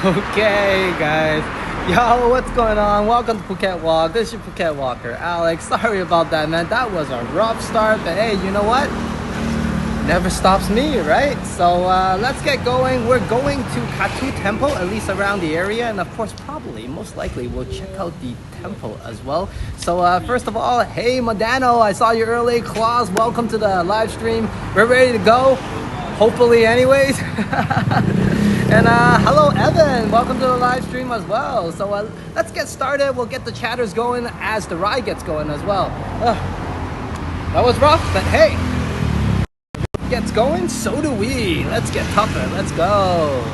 Okay, guys. Yo, what's going on? Welcome to Phuket Walk. This is your Phuket Walker, Alex. Sorry about that, man. That was a rough start, but hey, you know what? Never stops me, right? So let's get going. We're going to Kathu Temple, at least around the area, and of course, probably, most likely, we'll check out the temple as well. So first of all, hey, Modano, I saw you early. Claus, welcome to the live stream. We're ready to go. Hopefully, anyways. And hello Evan, welcome to the live stream as well. So let's get started. We'll get the chatters going as the ride gets going as well. That was rough, but hey, gets going, so do we. Let's get tougher, let's go.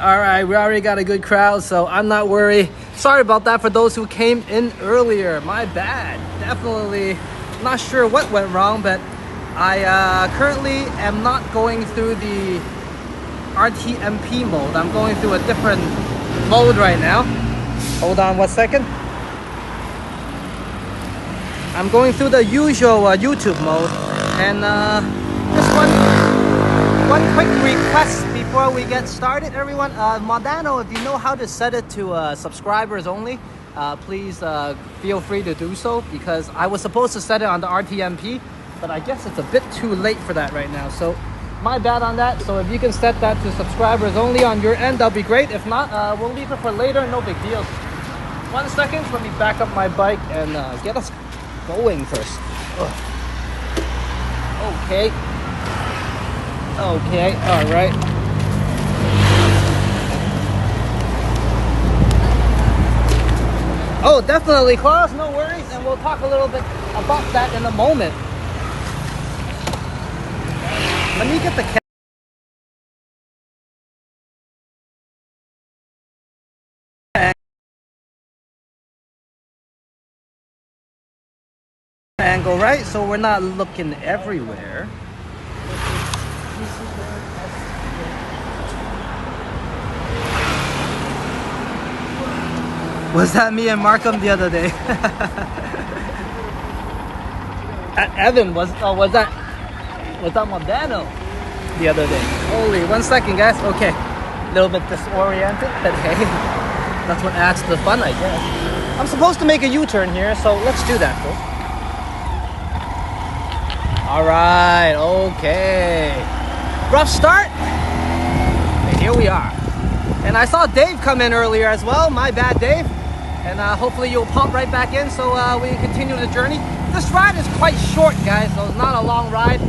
All right, we already got a good crowd, so I'm not worried. Sorry about that for those who came in earlier, my bad. Definitely not sure what went wrong, but I currently am not going through the RTMP mode. I'm going through a different mode right now. Hold on 1 second. I'm going through the usual YouTube mode. And just one quick request before we get started, everyone. Modano, if you know how to set it to subscribers only, please feel free to do so, because I was supposed to set it on the RTMP, but I guess it's a bit too late for that right now. So my bad on that. So if you can set that to subscribers only on your end, that'll be great. If not, we'll leave it for later, no big deal. 1 second, let me back up my bike and get us going first. Ugh. Okay, all right. Oh, definitely, Klaus, no worries, and we'll talk a little bit about that in a moment. Let me get the angle, right? So we're not looking everywhere. Was that me and Markham the other day? Evan, was that Modano the other day? Holy, 1 second, guys. Okay, a little bit disoriented, but hey, that's what adds to the fun, I guess. I'm supposed to make a U-turn here, so let's do that, folks. All right, okay. Rough start, and here we are. And I saw Dave come in earlier as well. My bad, Dave. And hopefully you'll pop right back in so we can continue the journey. This ride is quite short, guys, so it's not a long ride.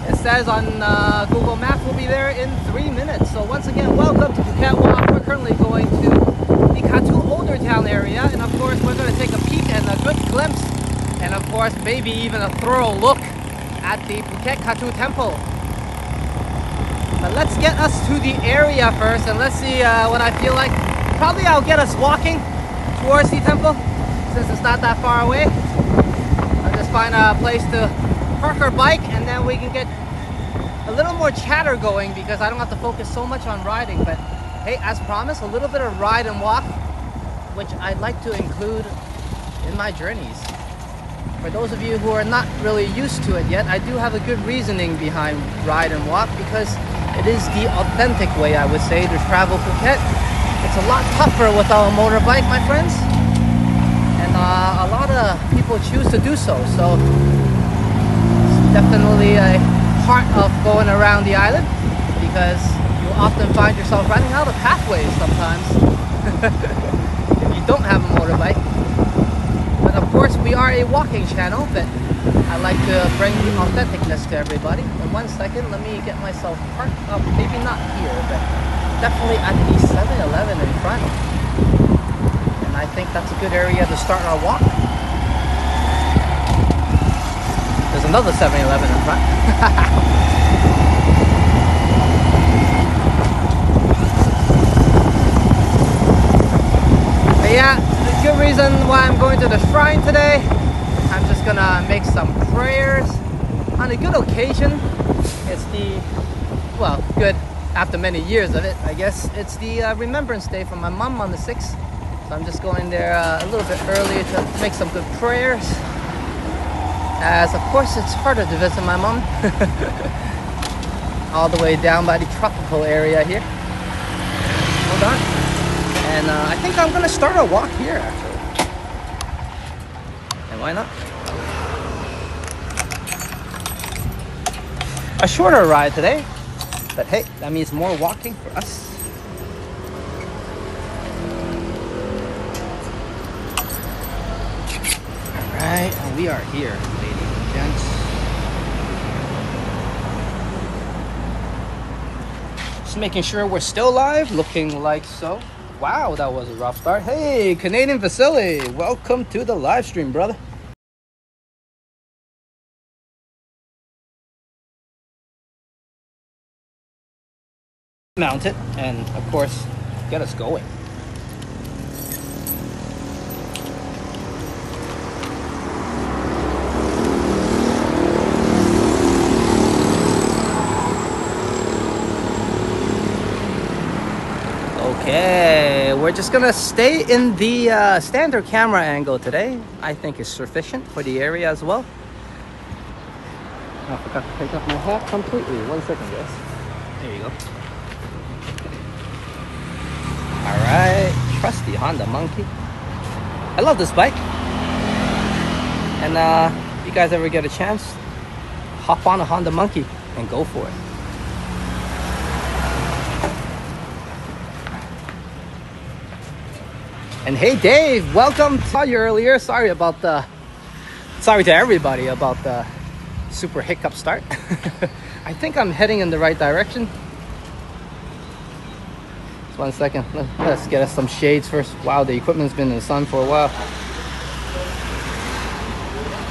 It says on Google Maps we'll be there in 3 minutes. So once again, welcome to Phuket Walk. We're currently going to the Kathu Older Town area, and of course we're going to take a peek and a good glimpse, and of course maybe even a thorough look at the Phuket Kathu Temple. But let's get us to the area first, and let's see what I feel like. Probably I'll get us walking towards the temple, since it's not that far away. I'll just find a place to park our bike, and then we can get a little more chatter going, because I don't have to focus so much on riding. But hey, as promised, a little bit of ride and walk, which I'd like to include in my journeys. For those of you who are not really used to it yet, I do have a good reasoning behind ride and walk, because it is the authentic way, I would say, to travel Phuket. It's a lot tougher without a motorbike, my friends, and a lot of people choose to do so. So it's definitely a part of going around the island, because you often find yourself running out of pathways sometimes if you don't have a motorbike. But of course, we are a walking channel, but I like to bring the authenticness to everybody. In 1 second, let me get myself parked up. Maybe not here, but definitely at the 7-Eleven in front. And I think that's a good area to start our walk. There's another 7-Eleven in front. But yeah, the good reason why I'm going to the shrine today. I'm just gonna make some prayers on a good occasion. It's the, well, good after many years of it, I guess. It's the Remembrance Day for my mom on the 6th. So I'm just going there a little bit early to make some good prayers. As of course it's harder to visit my mom. all the way down by the tropical area here. Hold on. And I think I'm gonna start a walk here actually. And why not? A shorter ride today, but hey, that means more walking for us. Alright, and we are here, ladies and gents. Just making sure we're still live, looking like so. Wow, that was a rough start. Hey, Canadian Vasily, welcome to the live stream, brother. Mount it and of course get us going. Okay, we're just gonna stay in the standard camera angle today. I think it's sufficient for the area as well. I forgot to take off my hat completely. 1 second, guys. There you go. Alright, trusty Honda Monkey. I love this bike. And if you guys ever get a chance, hop on a Honda Monkey and go for it. And hey Dave, welcome. Saw you earlier. Sorry to everybody about the super hiccup start. I think I'm heading in the right direction. 1 second. Let's get us some shades first. Wow, the equipment's been in the sun for a while.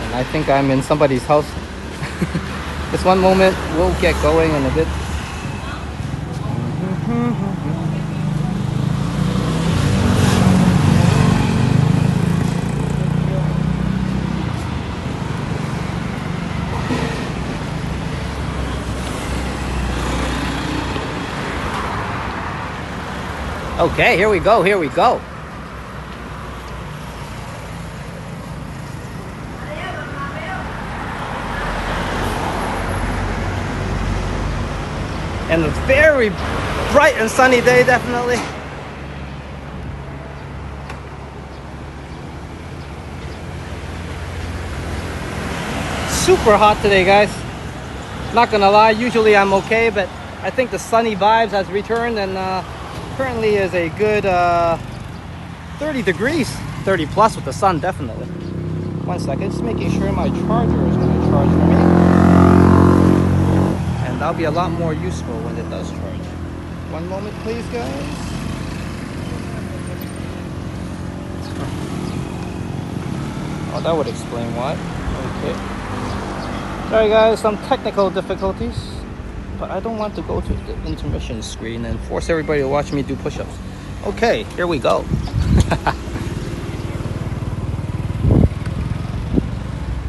And I think I'm in somebody's house. Just one moment. We'll get going in a bit. Okay, here we go, here we go. And a very bright and sunny day, definitely. Super hot today, guys. Not gonna lie, usually I'm okay, but I think the sunny vibes has returned and currently is a good 30 degrees, 30 plus with the sun, definitely. 1 second, just making sure my charger is going to charge for me. And that'll be a lot more useful when it does charge. 1 moment, please, guys. Oh, that would explain why. Okay. Sorry, guys, some technical difficulties. But I don't want to go to the intermission screen and force everybody to watch me do push-ups. Okay, here we go.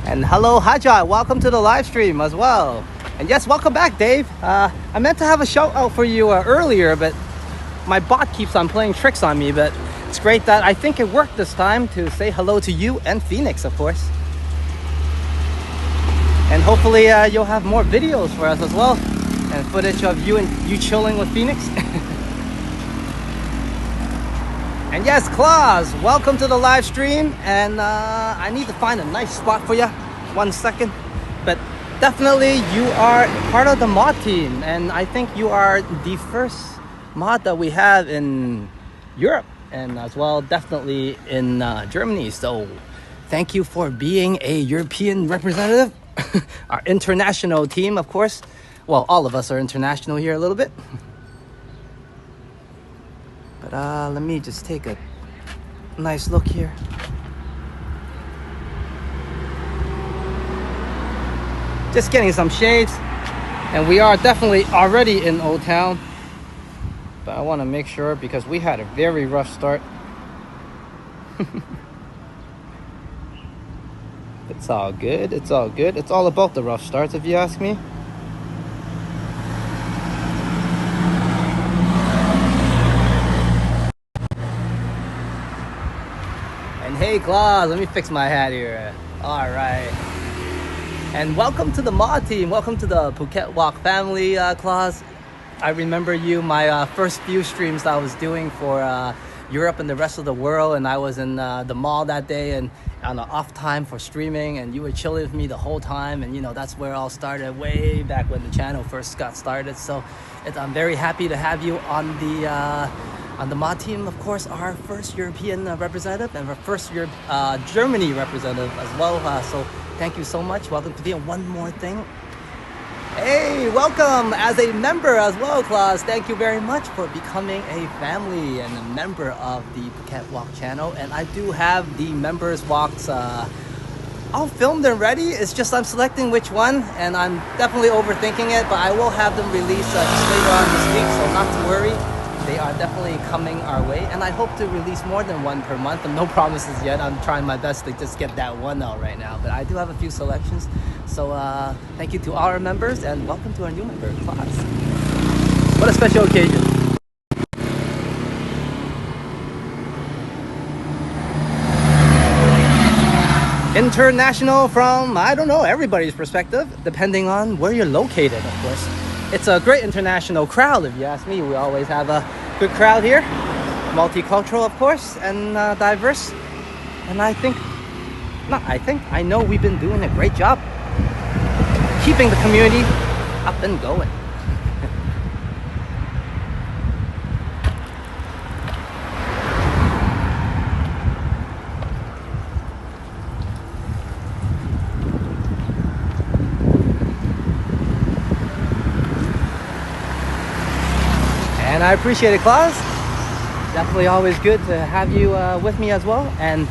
And hello, Hajat. Welcome to the live stream as well. And yes, welcome back, Dave. I meant to have a shout out for you earlier, but my bot keeps on playing tricks on me. But it's great that I think it worked this time to say hello to you and Phoenix, of course. And hopefully you'll have more videos for us as well. And footage of you chilling with Phoenix. And yes, Claus, welcome to the live stream. And I need to find a nice spot for you. 1 second. But definitely you are part of the mod team. And I think you are the first mod that we have in Europe. And as well, definitely in Germany. So thank you for being a European representative. Our international team, of course. Well, all of us are international here a little bit. But let me just take a nice look here. Just getting some shades. And we are definitely already in Old Town. But I want to make sure because we had a very rough start. It's all good. It's all good. It's all about the rough starts, if you ask me. And hey, Claus, let me fix my hat here. All right. And welcome to the Ma team. Welcome to the Phuket Walk family, Claus. I remember you, my first few streams I was doing for Europe and the rest of the world, and I was in the mall that day and on an off time for streaming, and you were chilling with me the whole time, and that's where it all started way back when the channel first got started. So I'm very happy to have you on the Ma team. Of course, our first European representative and our first Germany representative as well. So thank you so much. Welcome to the one more thing. Hey, welcome as a member as well, Claus. Thank you very much for becoming a family and a member of the Phuket Walk channel. And I do have the members walks all filmed and ready. It's just I'm selecting which one, and I'm definitely overthinking it, but I will have them released just later on this week, so not to worry. They are definitely coming our way, and I hope to release more than one per month. And no promises yet. I'm trying my best to just get that one out right now, but I do have a few selections. So thank you to all our members, and welcome to our new member, Claus. What a special occasion. International from, I don't know, everybody's perspective, depending on where you're located, of course. It's a great international crowd, if you ask me. We always have a good crowd here. Multicultural, of course, and diverse. And I know we've been doing a great job keeping the community up and going. And I appreciate it, Claus. Definitely always good to have you with me as well. And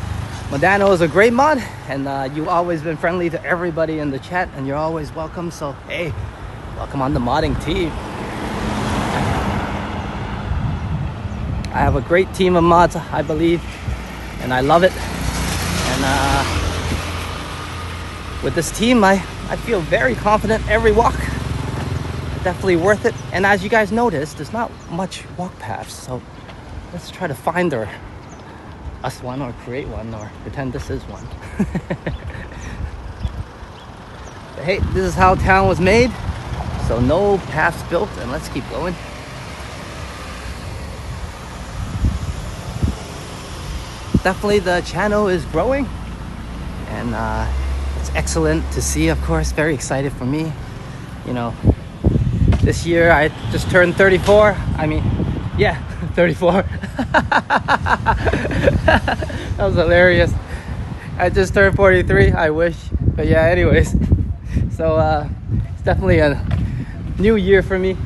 Modano is a great mod, and you've always been friendly to everybody in the chat, and you're always welcome. So hey, welcome on the modding team. I have a great team of mods, I believe, and I love it. And with this team, I feel very confident every walk. Definitely worth it. And as you guys noticed, there's not much walk paths, so let's try to find us one, or create one, or pretend this is one. But hey, this is how town was made, so no paths built, and let's keep going. Definitely the channel is growing, and it's excellent to see, of course. Very excited for me. This year I just turned 34. I mean, yeah, 34. That was hilarious. I just turned 43, I wish. But yeah, anyways. So it's definitely a new year for me.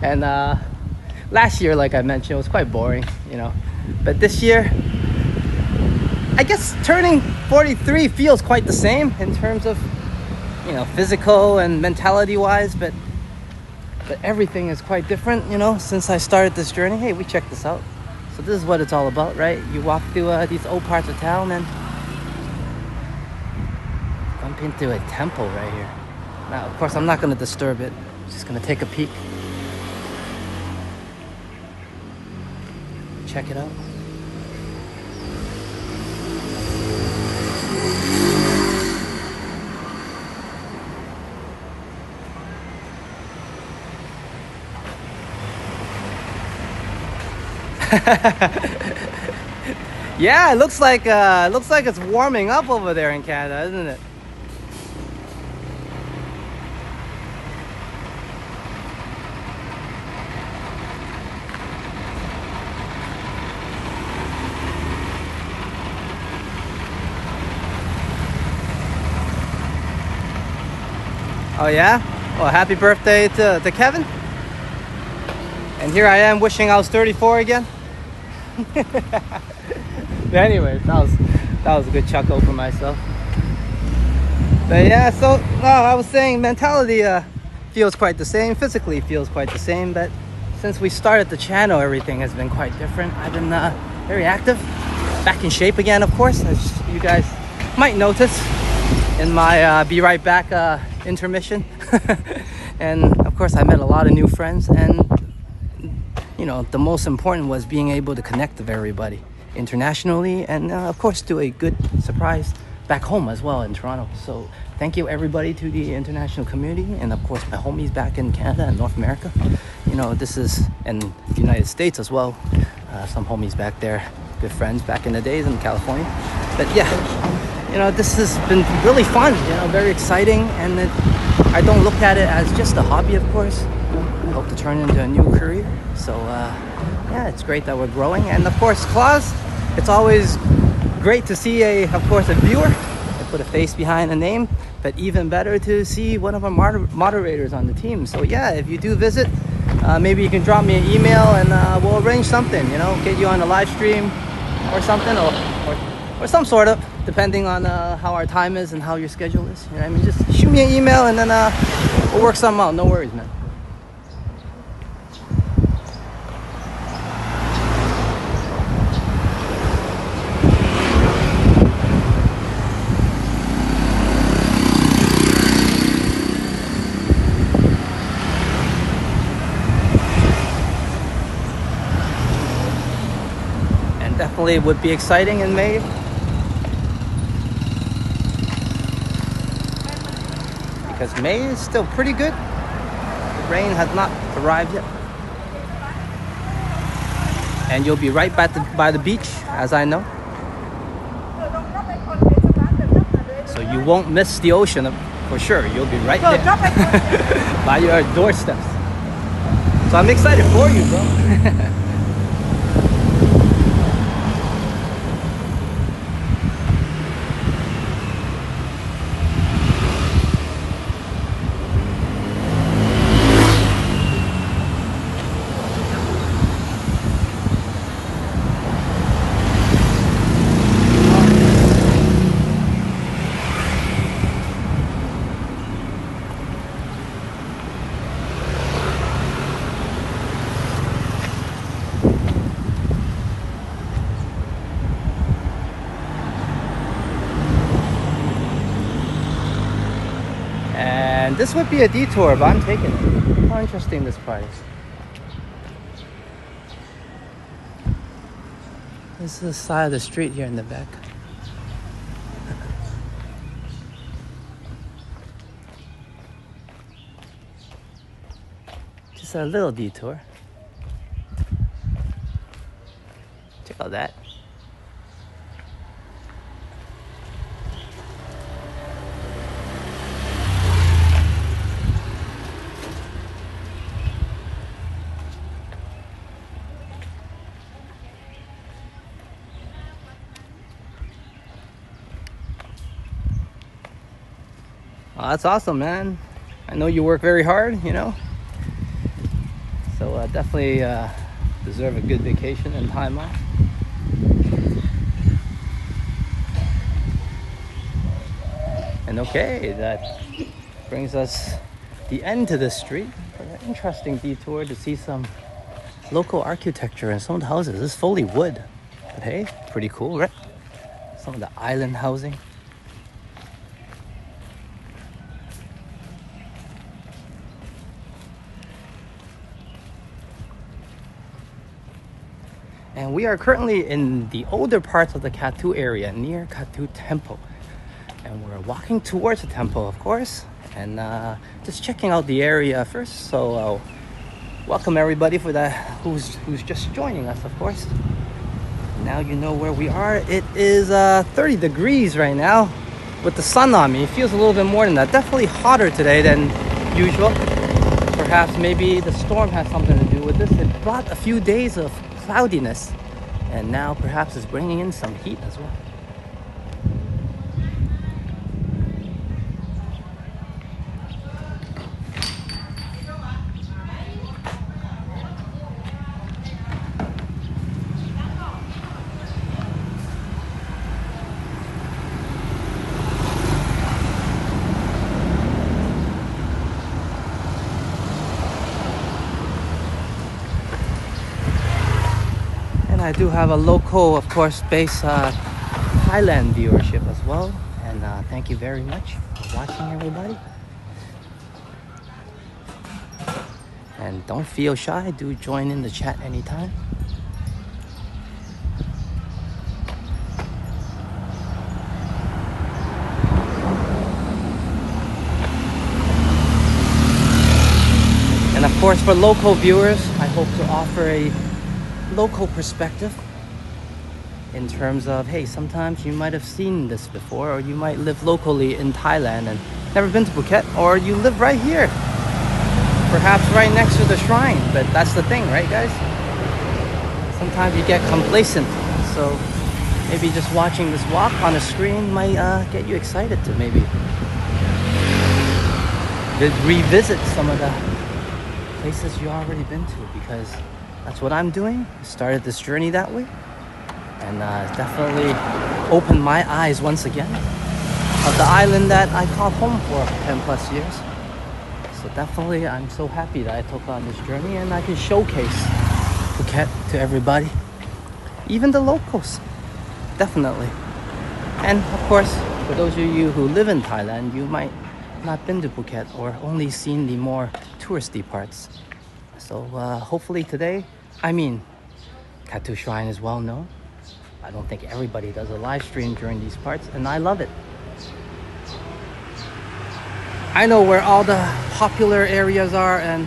And last year, like I mentioned, it was quite boring, But this year, I guess turning 43 feels quite the same in terms of, physical and mentality wise, but everything is quite different, since I started this journey. Hey, we checked this out. So this is what it's all about, right? You walk through these old parts of town and bump into a temple right here. Now, of course, I'm not going to disturb it. I'm just going to take a peek. Check it out. Yeah, it looks like it's warming up over there in Canada, isn't it? Oh yeah? Well, happy birthday to Kevin. And here I am wishing I was 34 again. But anyways, that was a good chuckle for myself. But yeah, so I was saying mentality feels quite the same, physically feels quite the same, but since we started the channel, everything has been quite different. I've been very active, back in shape again, of course, as you guys might notice in my be right back intermission. And of course I met a lot of new friends, and the most important was being able to connect with everybody internationally, and of course do a good surprise back home as well in Toronto. So thank you everybody to the international community, and of course my homies back in Canada and North America. You know, this is in the United States as well. Some homies back there, good friends back in the days in California. But yeah, you know, this has been really fun, you know, very exciting, and I don't look at it as just a hobby, of course. I hope to turn into a new career. So yeah, it's great that we're growing. And of course, Klaus, it's always great to see a viewer. I put a face behind a name, but even better to see one of our moderators on the team. So yeah, if you do visit, maybe you can drop me an email and we'll arrange something, you know, get you on a live stream or something, or some sort of, depending on how our time is and how your schedule is. You know what I mean? Just shoot me an email and then we'll work something out. No worries, man. Definitely would be exciting in May. Because May is still pretty good. The rain has not arrived yet. And you'll be right by the beach, as I know. So you won't miss the ocean for sure. You'll be right there by your doorsteps. So I'm excited for you, bro. And this would be a detour, but I'm taking it. How interesting this part is. This is the side of the street here in the back. Just a little detour. Check out that. Oh, that's awesome, man. I know you work very hard, you know. So definitely deserve a good vacation and time off. And okay, that brings us the end to this street. An interesting detour to see some local architecture in some of the houses. This is fully wood. But hey, pretty cool, right? Some of the island housing. And we are currently in the older parts of the Kathu area, near Kathu Temple. And we're walking towards the temple, of course, and just checking out the area first. So welcome everybody for that who's just joining us, of course. Now you know where we are. It is 30 degrees right now with the sun on me. It feels a little bit more than that. Definitely hotter today than usual. Perhaps maybe the storm has something to do with this. It brought a few days of cloudiness, and now perhaps it's bringing in some heat as well. I do have a local, of course, base Thailand viewership as well, and thank you very much for watching, everybody. And don't feel shy, do join in the chat anytime. course, for local viewers, I hope to offer a local perspective in terms of, hey, sometimes you might have seen this before, or you might live locally in Thailand and never been to Phuket, or you live right here, perhaps right next to the shrine. But that's the thing, right, guys? Sometimes you get complacent, so maybe just watching this walk on a screen might get you excited to maybe revisit some of the places you've already been to, because that's what I'm doing. I started this journey that way, and definitely opened my eyes once again of the island that I called home for 10 plus years. So definitely I'm so happy that I took on this journey and I can showcase Phuket to everybody, even the locals, definitely. And of course, for those of you who live in Thailand, you might not been to Phuket or only seen the more touristy parts. So hopefully today, Kathu Shrine is well known. I don't think everybody does a live stream during these parts, and I love it. I know where all the popular areas are and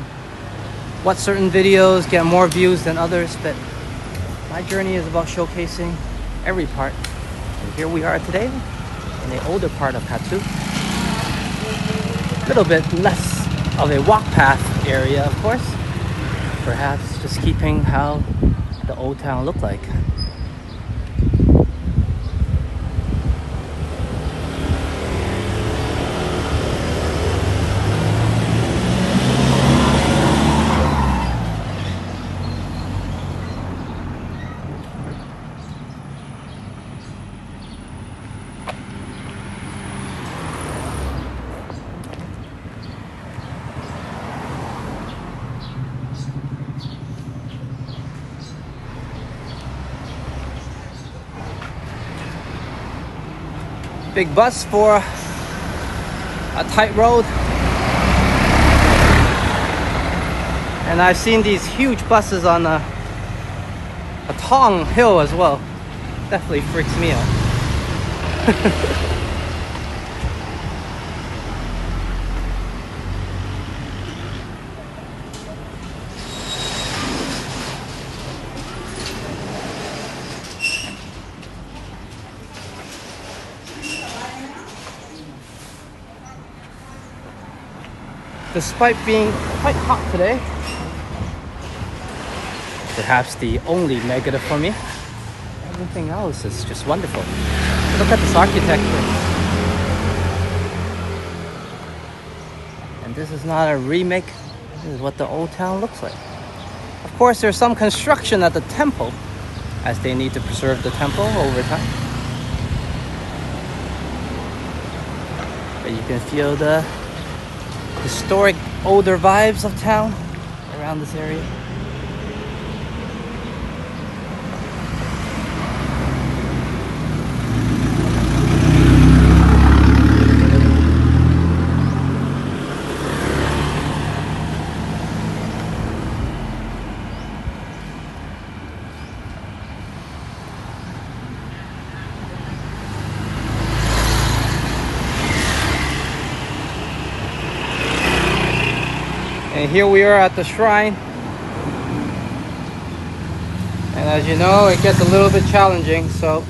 what certain videos get more views than others, but my journey is about showcasing every part. And here we are today in the older part of Kathu. A little bit less of a walk path area, of course. Perhaps just keeping how the old town looked like. Big bus for a tight road. And I've seen these huge buses on a Tong hill as well. Definitely freaks me out. Despite being quite hot today, perhaps the only negative for me, everything else is just wonderful. Look at this architecture. And this is not a remake, this is what the old town looks like. Of course, there's some construction at the temple, as they need to preserve the temple over time. But you can feel the historic, older vibes of town around this area. And here we are at the shrine. And as you know, it gets a little bit challenging. So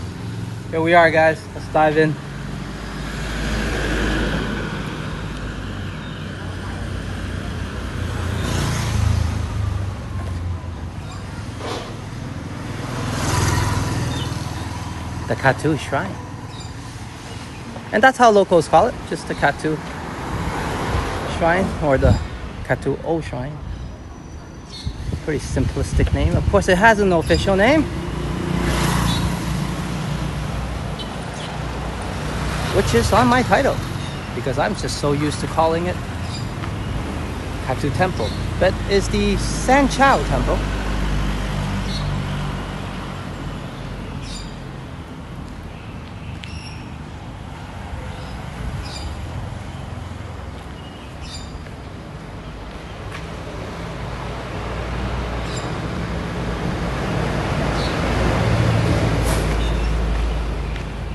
here we are, guys. Let's dive in. The Kathu Shrine. And that's how locals call it, just the Kathu Shrine, or the Kathu O Shrine. Pretty simplistic name. Of course, it has an official name, which is on my title, because I'm just so used to calling it Kathu Temple. But it's the Sanchao Temple.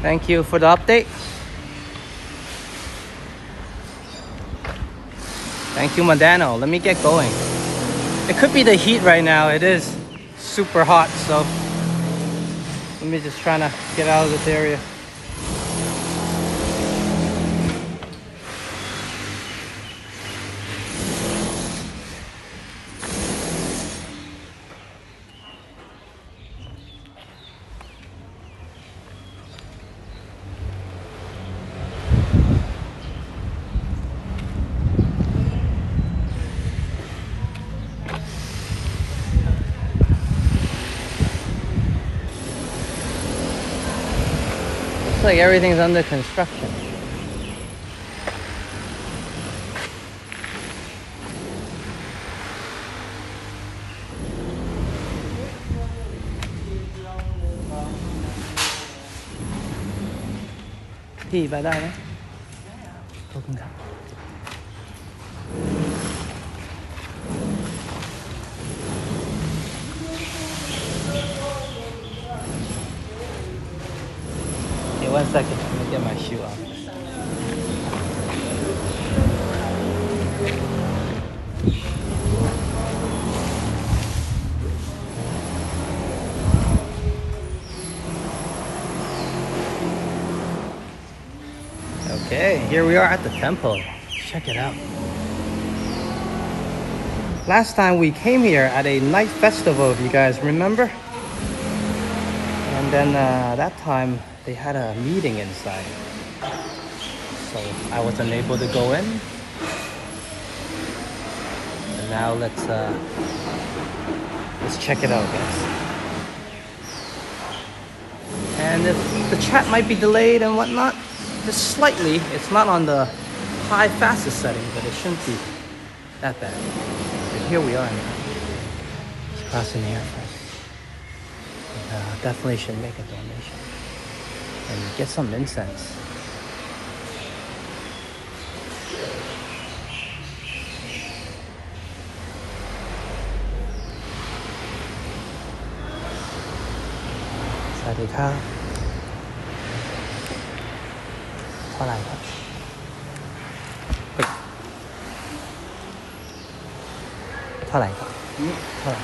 Thank you for the update. Thank you, Madano. Let me get going. It could be the heat right now. It is super hot, so let me just try to get out of this area. Looks like everything's under construction. Đi vào đây đấy. Không cần. Okay, 1 second. Let me get my shoe off. Okay, here we are at the temple. Check it out. Last time we came here at a night festival, if you guys remember. And then that time they had a meeting inside. So I wasn't able to go in. And now let's check it out, guys. And if the chat might be delayed and whatnot, just slightly. It's not on the high fastest setting, but it shouldn't be that bad. But here we are now. Just crossing the air first. And, definitely should make a donation and get some incense. Sawadee เท่าไหร่ครับเท่าไหร่ครับเท่าไหร่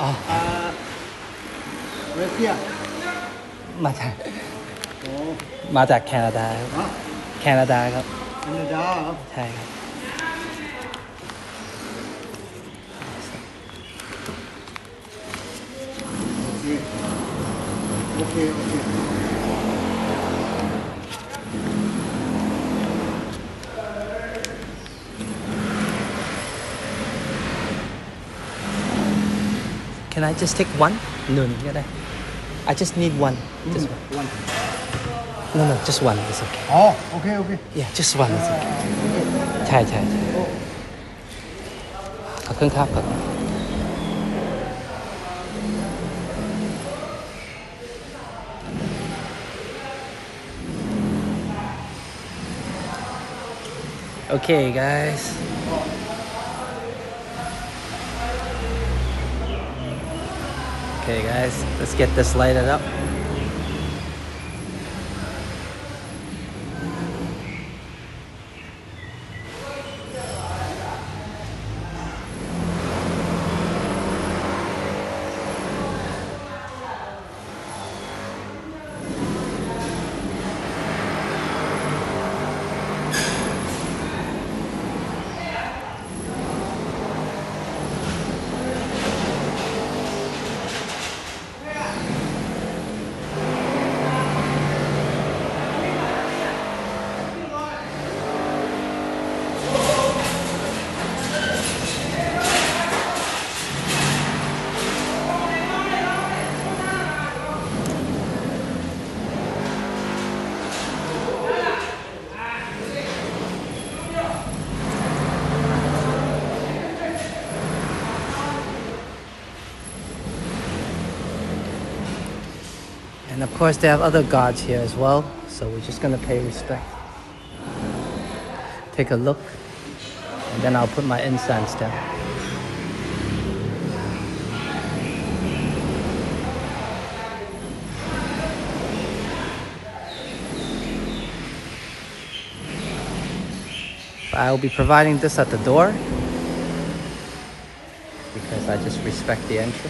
อ๋อรัสเซียมาจากแคนาดาครับแคนาดาครับแคนาดาครับใช่ครับโอเค Can I just take one? No, I just need one. Just one. No, just one. It's okay. Oh, okay. Yeah, just one. It's okay. ใช่ขอบคุณครับ Okay, guys. Okay, guys, let's get this lighted up. And of course they have other gods here as well, so we're just gonna pay respect. Take a look, and then I'll put my incense down. I'll be providing this at the door. So I just respect the entry.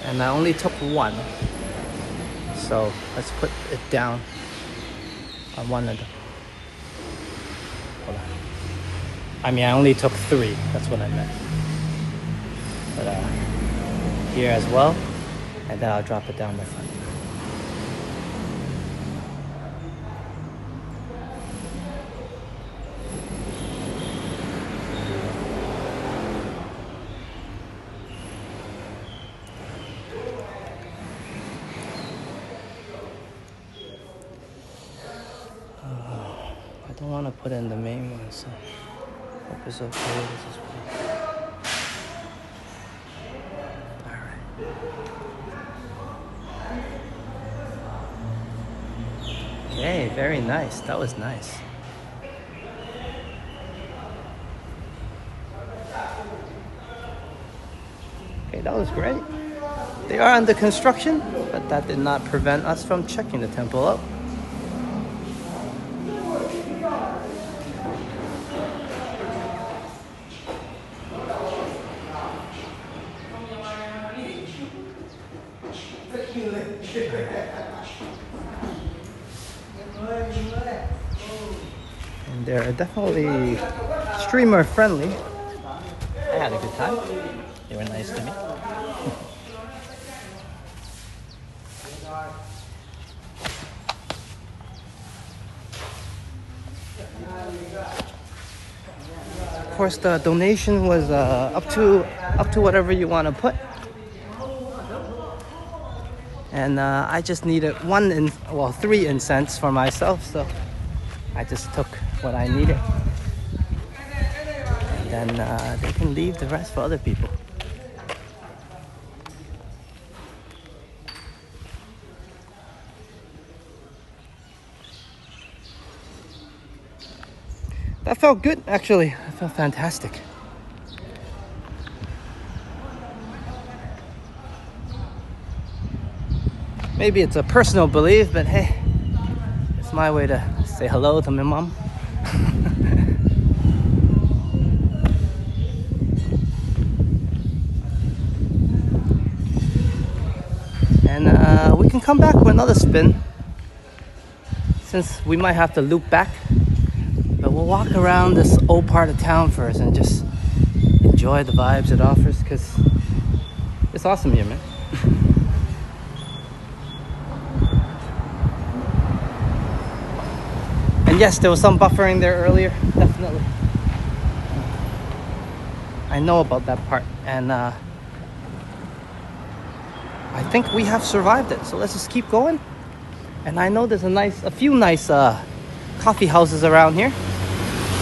And I only took one. So let's put it down on one of them. Hold on. I mean, I only took 3. That's what I meant. But here as well. And then I'll drop it down the front. I don't want to put in the main one, so hope it's okay. This is alright. Okay, very nice. That was nice. Okay, that was great. They are under construction, but that did not prevent us from checking the temple out. And they're definitely streamer friendly. I had a good time. They were nice to me. Of course, the donation was up to whatever you want to put. And I just needed 3 incense for myself, so I just took what I needed. And then they can leave the rest for other people. That felt good, actually. That felt fantastic. Maybe it's a personal belief, but hey, it's my way to say hello to my mom. And we can come back for another spin, since we might have to loop back. But we'll walk around this old part of town first and just enjoy the vibes it offers, because it's awesome here, man. And yes, there was some buffering there earlier, definitely. I know about that part, and I think we have survived it. So let's just keep going. And I know there's a few nice coffee houses around here.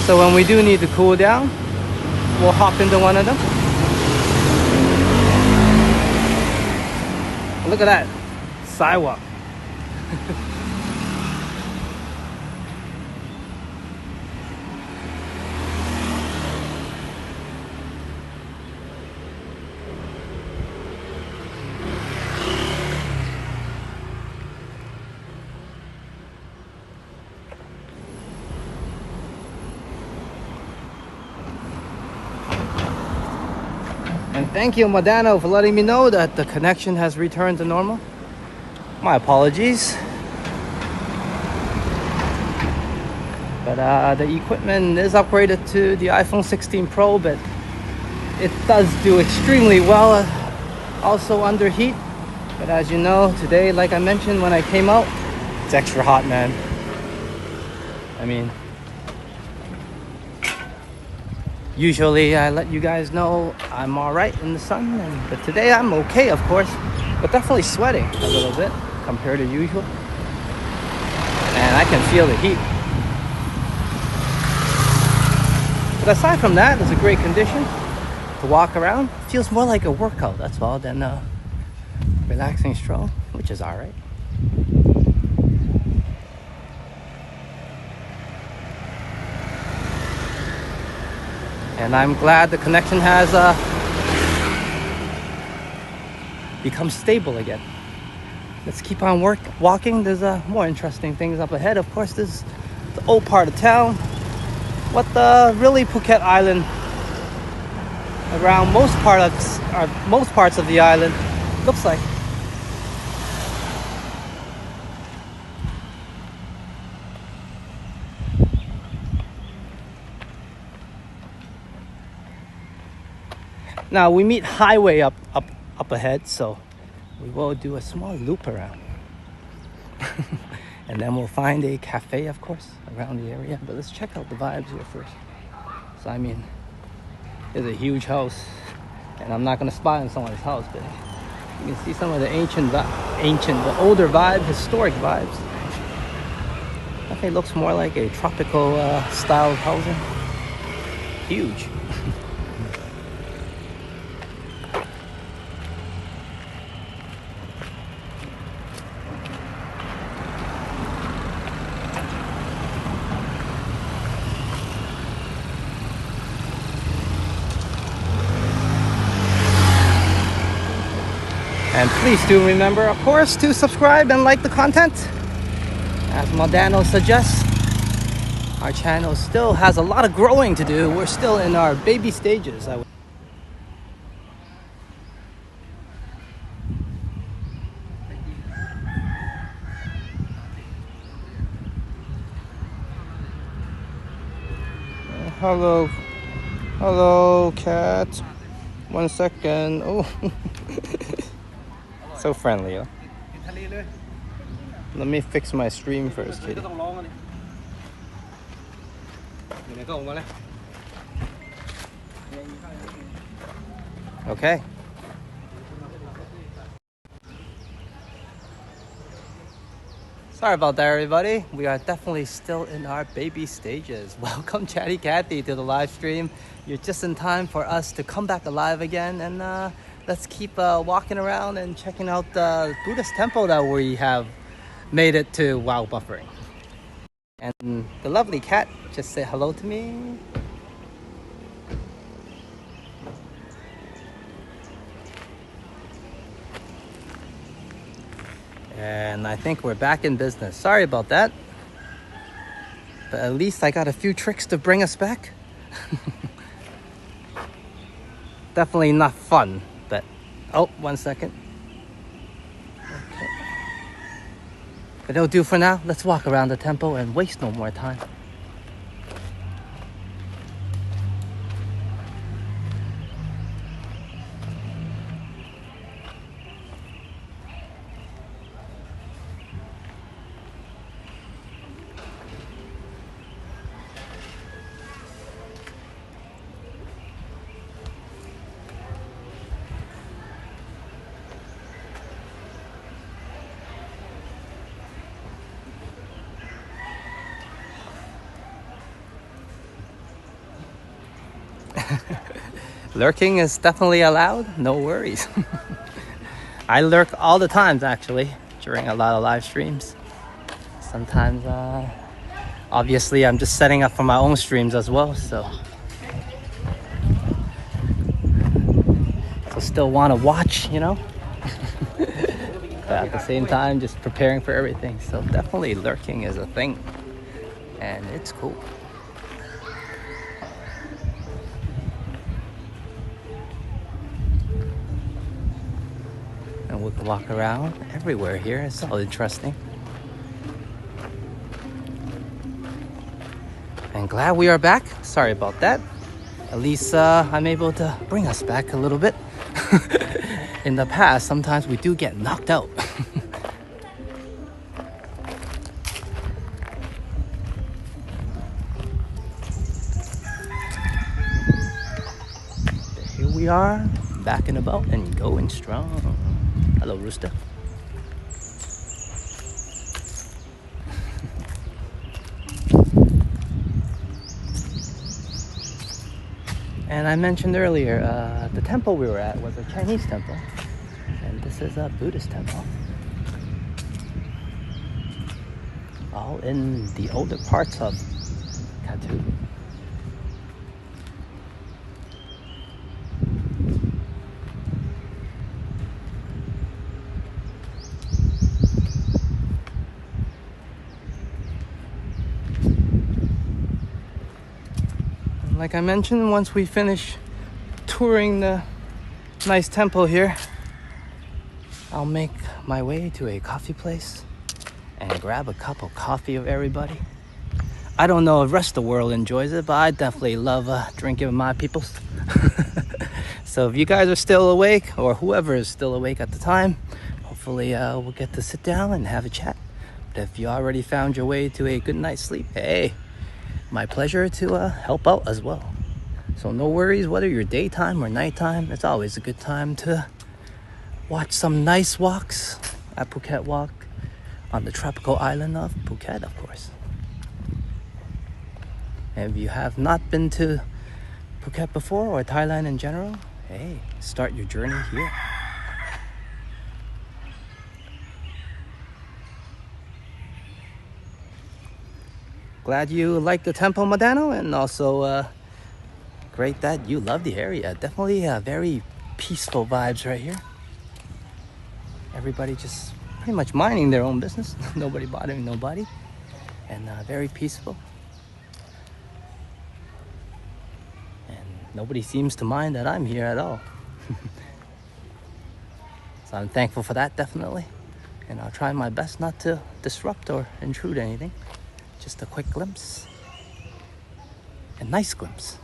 So when we do need to cool down, we'll hop into one of them. Look at that sidewalk. And thank you, Modano, for letting me know that the connection has returned to normal. My apologies. But the equipment is upgraded to the iPhone 16 Pro, but it does do extremely well, also under heat. But as you know, today, like I mentioned when I came out, it's extra hot, man. I mean, usually I let you guys know I'm alright in the sun, but today I'm okay, of course, but definitely sweating a little bit compared to usual. And I can feel the heat. But aside from that, it's a great condition to walk around. It feels more like a workout, that's all, than a relaxing stroll, which is alright. And I'm glad the connection has become stable again. Let's keep on walking. There's more interesting things up ahead. Of course, there's the old part of town, what the really Phuket Island around most parts of the island looks like. Now we meet highway up ahead, so we will do a small loop around. And then we'll find a cafe, of course, around the area. But let's check out the vibes here first. So I mean, there's a huge house, and I'm not gonna spy on someone's house, but you can see some of the the older vibe, historic vibes. Okay, looks more like a tropical style of housing. Huge. And please do remember, of course, to subscribe and like the content. As Modano suggests, our channel still has a lot of growing to do. We're still in our baby stages. Hello, cat. 1 second. Oh. So friendly, huh? Let me fix my stream first, kitty. Okay. Sorry about that, everybody. We are definitely still in our baby stages. Welcome, Chatty Kathy, to the live stream. You're just in time for us to come back alive again, and let's keep walking around and checking out the Buddhist temple that we have made it to while buffering. And the lovely cat just said hello to me. And I think we're back in business. Sorry about that. But at least I got a few tricks to bring us back. Definitely not fun, but... Oh, 1 second. Okay. But it'll do for now. Let's walk around the temple and waste no more time. Lurking is definitely allowed, no worries. I lurk all the times, actually, during a lot of live streams. Sometimes, obviously, I'm just setting up for my own streams as well, so still want to watch, you know. But at the same time, just preparing for everything. So definitely lurking is a thing, and it's cool. And we can walk around everywhere here. It's all interesting. And glad we are back. Sorry about that. At least I'm able to bring us back a little bit. In the past, sometimes we do get knocked out. Here we are, back and about and going strong. Hello, rooster. And I mentioned earlier, the temple we were at was a Chinese temple. And this is a Buddhist temple. All in the older parts of Kathu. like I mentioned, once we finish touring the nice temple here, I'll make my way to a coffee place and grab a cup of coffee of everybody. I don't know if the rest of the world enjoys it, but I definitely love drinking with my peoples. So if you guys are still awake, or whoever is still awake at the time, hopefully we'll get to sit down and have a chat. But if you already found your way to a good night's sleep, hey, my pleasure to help out as well. So no worries whether you're daytime or nighttime. It's always a good time to watch some nice walks at Phuket Walk on the tropical island of Phuket, of course. And if you have not been to Phuket before, or Thailand in general, hey, start your journey here. Glad you like the temple, Madano, and also great that you love the area. Definitely very peaceful vibes right here. Everybody just pretty much minding their own business. Nobody bothering nobody. And very peaceful. And nobody seems to mind that I'm here at all. So I'm thankful for that, definitely. And I'll try my best not to disrupt or intrude anything. Just a quick glimpse. A nice glimpse.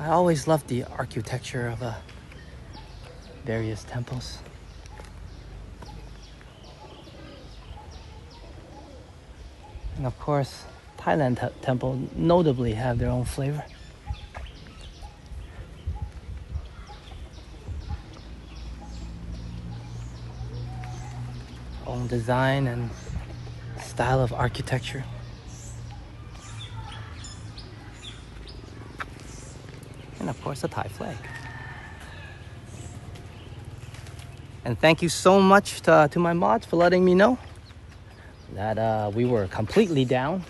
I always love the architecture of various temples. And of course, Thailand temple notably have their own flavor. Own design and style of architecture. And of course, a Thai flag. And thank you so much to my mods for letting me know that we were completely down.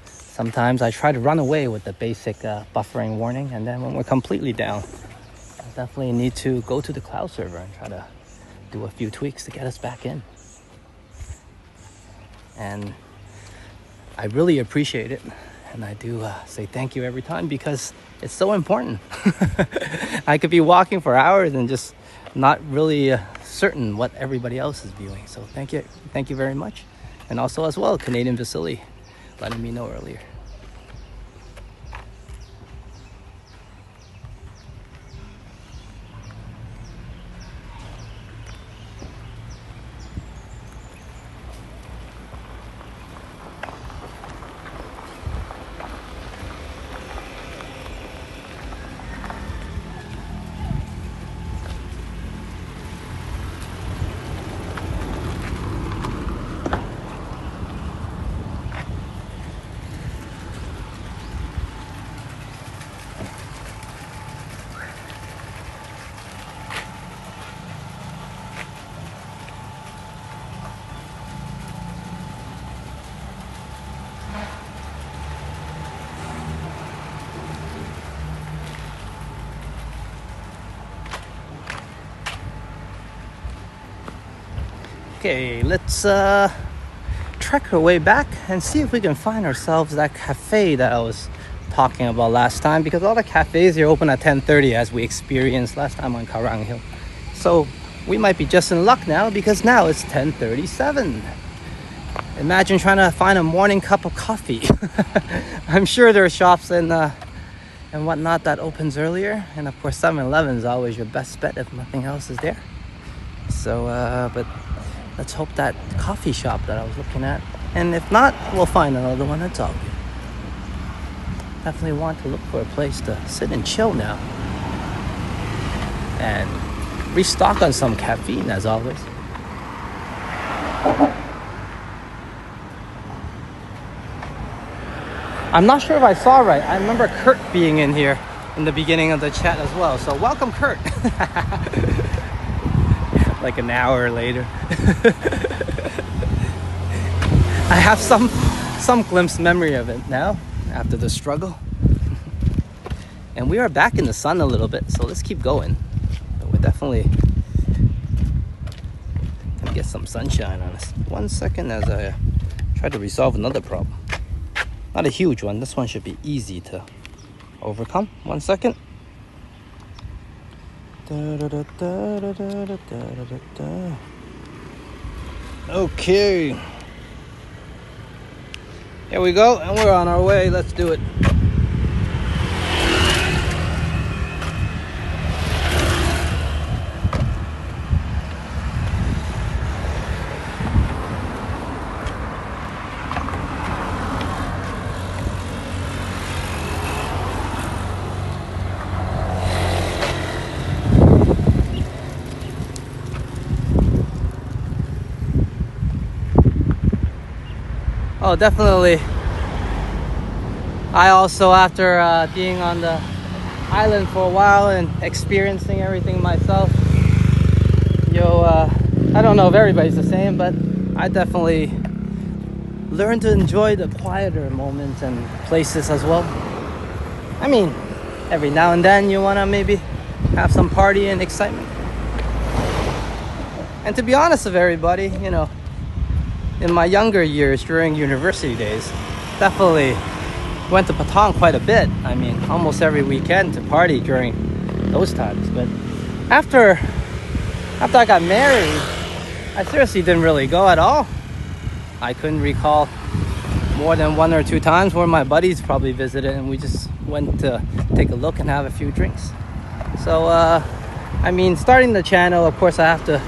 Sometimes I try to run away with the basic buffering warning, and then when we're completely down, I definitely need to go to the cloud server and try to do a few tweaks to get us back in. And I really appreciate it, and I do say thank you every time, because it's so important. I could be walking for hours and just not really certain what everybody else is viewing. So thank you very much. And also as well, Canadian Vasily letting me know earlier. Okay, let's trek our way back and see if we can find ourselves that cafe that I was talking about last time, because all the cafes here open at 10:30 as we experienced last time on Karang Hill. So we might be just in luck now, because now it's 10:37. Imagine trying to find a morning cup of coffee. I'm sure there are shops and whatnot that opens earlier, and of course 7-Eleven is always your best bet if nothing else is there. So but let's hope that coffee shop that I was looking at, and if not, we'll find another one. That's all good. Definitely want to look for a place to sit and chill now, and restock on some caffeine as always. I'm not sure if I saw right. I remember Kurt being in here in the beginning of the chat as well. So welcome, Kurt. Like an hour later. I have some glimpse memory of it now after the struggle. And we are back in the sun a little bit, so let's keep going. We're definitely gonna get some sunshine on us. 1 second as I try to resolve another problem. Not a huge one. This one should be easy to overcome. 1 second. Okay. Here we go, and we're on our way. Let's do it. Oh, definitely. I also, after being on the island for a while and experiencing everything myself, I don't know if everybody's the same, but I definitely learned to enjoy the quieter moments and places as well. I mean, every now and then you want to maybe have some party and excitement. And to be honest with everybody, in my younger years during university days, definitely went to Patong quite a bit. I mean, almost every weekend to party during those times. But after I got married, I seriously didn't really go at all. I couldn't recall more than 1 or 2 times where my buddies probably visited and we just went to take a look and have a few drinks. So, I mean, starting the channel, of course, I have to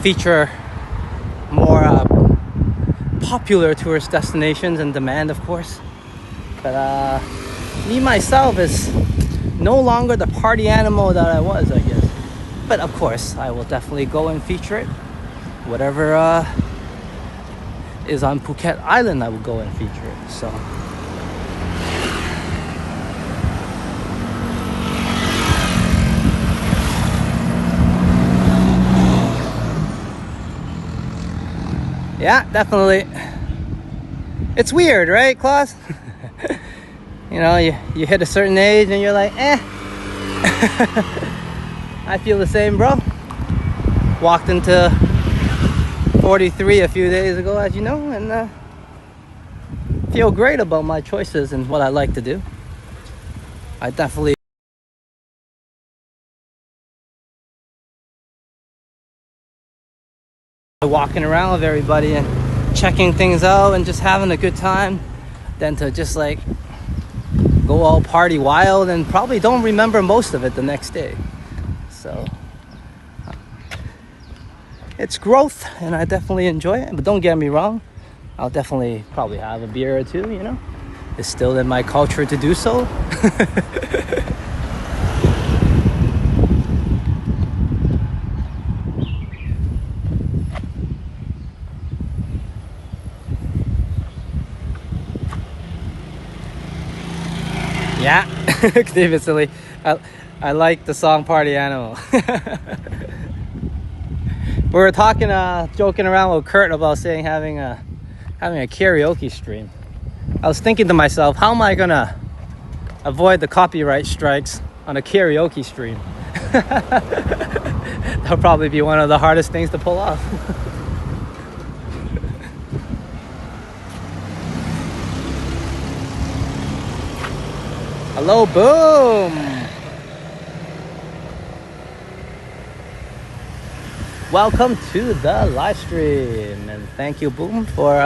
feature more popular tourist destinations and demand, of course. But me myself is no longer the party animal that I was, I guess. But of course, I will definitely go and feature it. Whatever is on Phuket Island, I will go and feature it. So yeah, definitely. It's weird, right, Klaus? You hit a certain age and you're like, I feel the same, bro. Walked into 43 a few days ago, as you know, and feel great about my choices and what I like to do. I definitely walking around with everybody and checking things out and just having a good time than to just like go all party wild and probably don't remember most of it the next day. So it's growth and I definitely enjoy it. But don't get me wrong, I'll definitely probably have a beer or two, It's still in my culture to do so. Yeah, David Silly. I like the song Party Animal. We were talking, joking around with Kurt about having a karaoke stream. I was thinking to myself, how am I gonna avoid the copyright strikes on a karaoke stream? That'll probably be one of the hardest things to pull off. Hello, Boom! Welcome to the live stream, and thank you, Boom, for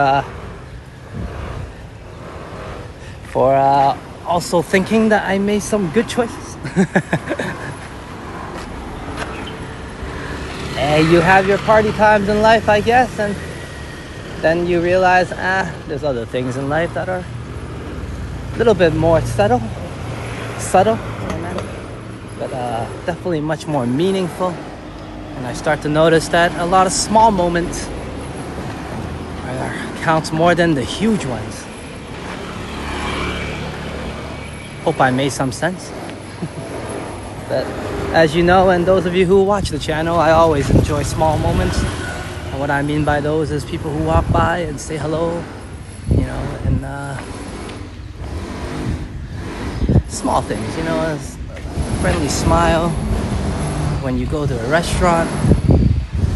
also thinking that I made some good choices. Hey, you have your party times in life, I guess, and then you realize, there's other things in life that are a little bit more subtle, but definitely much more meaningful. And I start to notice that a lot of small moments counts more than the huge ones. Hope I made some sense. But as you know, and those of you who watch the channel, I always enjoy small moments. And what I mean by those is people who walk by and say hello, and small things, a friendly smile when you go to a restaurant.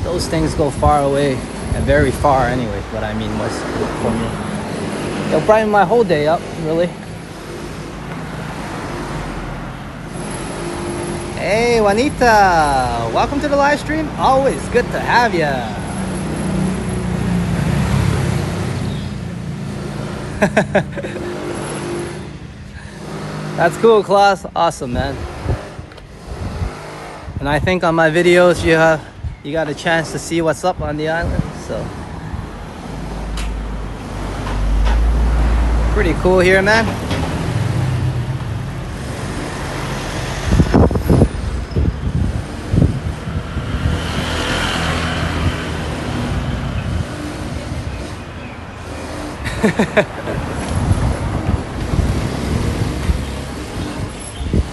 Those things go far away, and very far anyway. What I mean was, for me, it'll brighten my whole day up, really. Hey, Juanita. Welcome to the live stream. Always good to have you. That's cool, Klaus. Awesome, man. And I think on my videos you got a chance to see what's up on the island, so pretty cool here, man.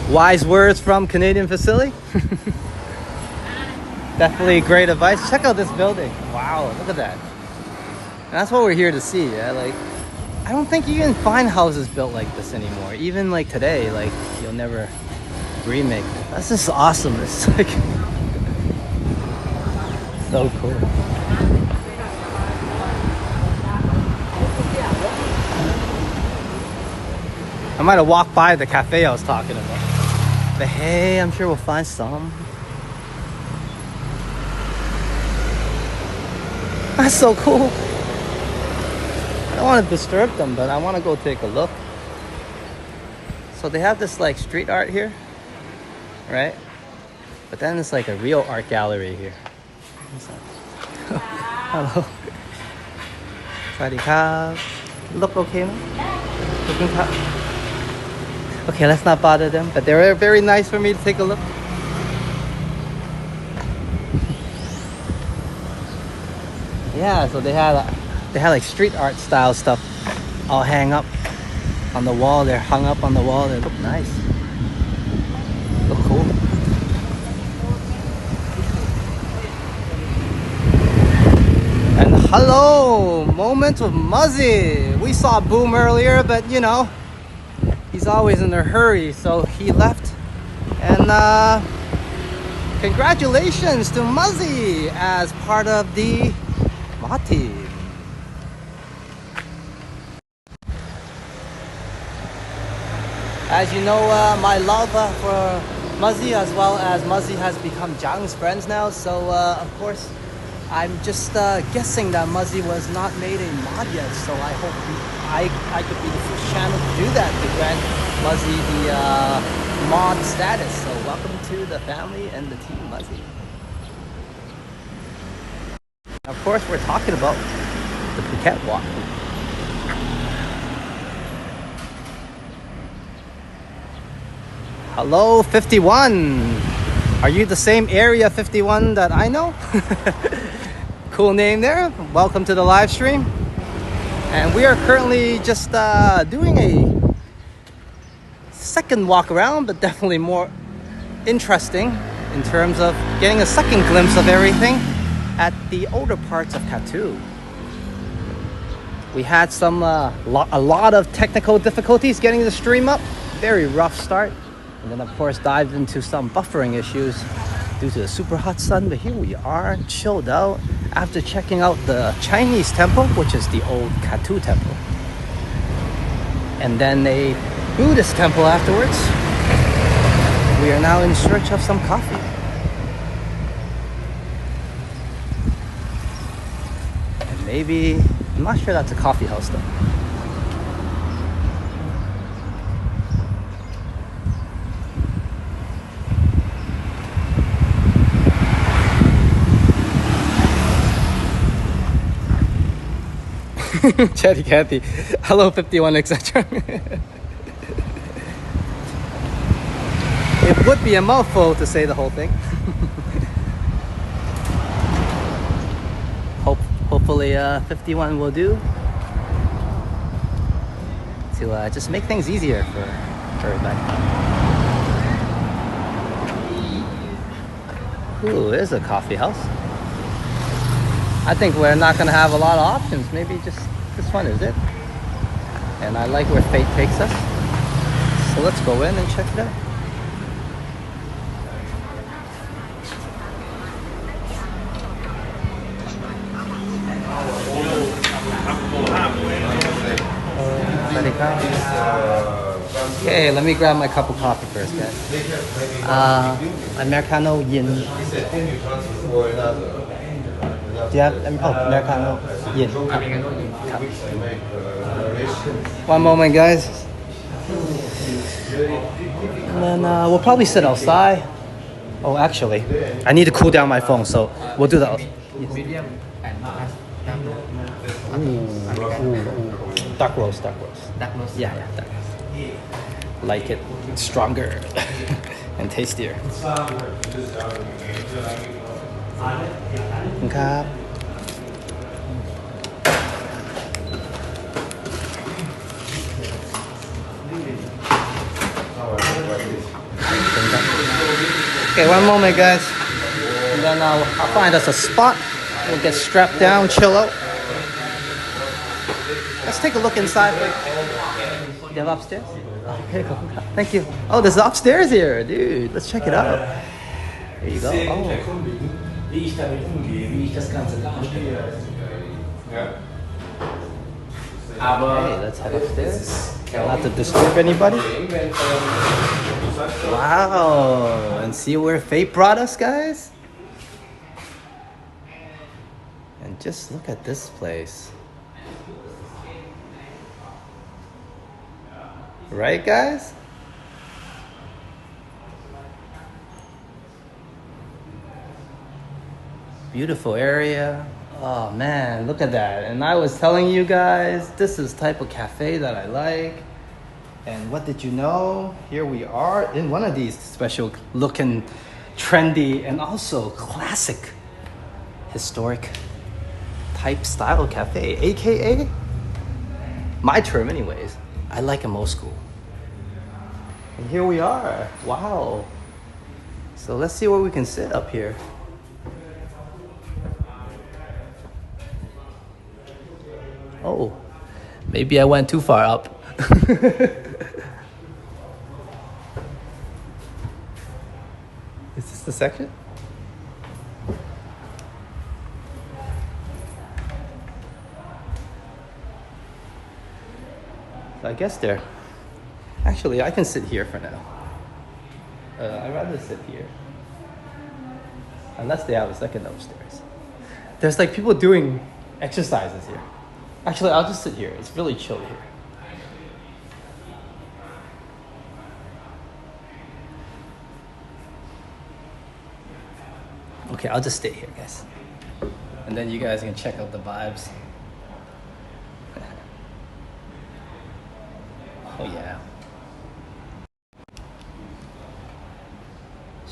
Wise words from Canadian facility. Definitely great advice. Check out this building. Wow, look at that. And that's what we're here to see. Yeah? Like, I don't think you can find houses built like this anymore. Even like today, like you'll never remake it. That's just awesome. It's like so cool. I might have walked by the cafe I was talking about. But hey, I'm sure we'll find some. That's so cool. I don't want to disturb them, but I want to go take a look. So they have this like street art here, right? But then it's like a real art gallery here. Hello. Sawadee. Look okay, man? Looking top. Okay, let's not bother them, but they're very nice for me to take a look. Yeah, so they had like street art style stuff all hang up on the wall. They're hung up on the wall. They look nice. Look cool. And hello, moment of Muzzy. We saw Boom earlier, but you know, he's always in a hurry, so he left. And congratulations to Muzzy as part of the team. As you know, my love for Muzzy as well as Muzzy has become Zhang's friends now, so of course I'm just guessing that Muzzy was not made a mod yet, so I hope I could be the first channel to do that, to grant Muzzy the mod status. So welcome to the family and the team, Muzzy. Of course, we're talking about the Phuket walk. Hello, 51. Are you the same area 51 that I know? Cool name there. Welcome to the live stream. And we are currently just doing a second walk around, but definitely more interesting in terms of getting a second glimpse of everything at the older parts of Kathu. We had a lot of technical difficulties getting the stream up. Very rough start. And then of course dived into some buffering issues due to the super hot sun. But here we are, chilled out after checking out the Chinese temple, which is the old Kathu temple. And then a Buddhist temple afterwards. We are now in search of some coffee. Maybe, I'm not sure that's a coffee house though. Chatty Cathy. Hello 51 etc. It would be a mouthful to say the whole thing. Hopefully 51 will do to just make things easier for everybody. Ooh, there's a coffee house. I think we're not going to have a lot of options. Maybe just this one is it. And I like where fate takes us. So let's go in and check it out. Okay, let me grab my cup of coffee first, guys. Americano yin. Do you have Americano yin? Cup. One moment, guys. And then we'll probably sit outside. Oh, actually, I need to cool down my phone, so we'll do that. Medium and Dark roast. dark roast. Yeah, dark roast. Like it stronger and tastier. ครับ Okay, one moment, guys. And then I'll find us a spot. We'll get strapped down, chill out. Let's take a look inside. Do you have upstairs? Okay, cool. Thank you. Oh, there's upstairs here, dude. Let's check it out. There you go. Oh. Okay, let's head upstairs. Not to disturb anybody. Wow. And see where fate brought us, guys? And just look at this place. Right, guys? Beautiful area. Oh man, look at that. And I was telling you guys, this is type of cafe that I like. And what did you know? Here we are in one of these special looking, trendy, and also classic, historic type style cafe, AKA, my term anyways, I like them old school. And here we are. Wow. So let's see where we can sit up here. Oh, maybe I went too far up. Is this the section? So I guess there. Actually, I can sit here for now. I'd rather sit here. Unless they have a second upstairs. There's like people doing exercises here. Actually, I'll just sit here. It's really chill here. Okay, I'll just stay here, guys. And then you guys can check out the vibes. Oh, yeah.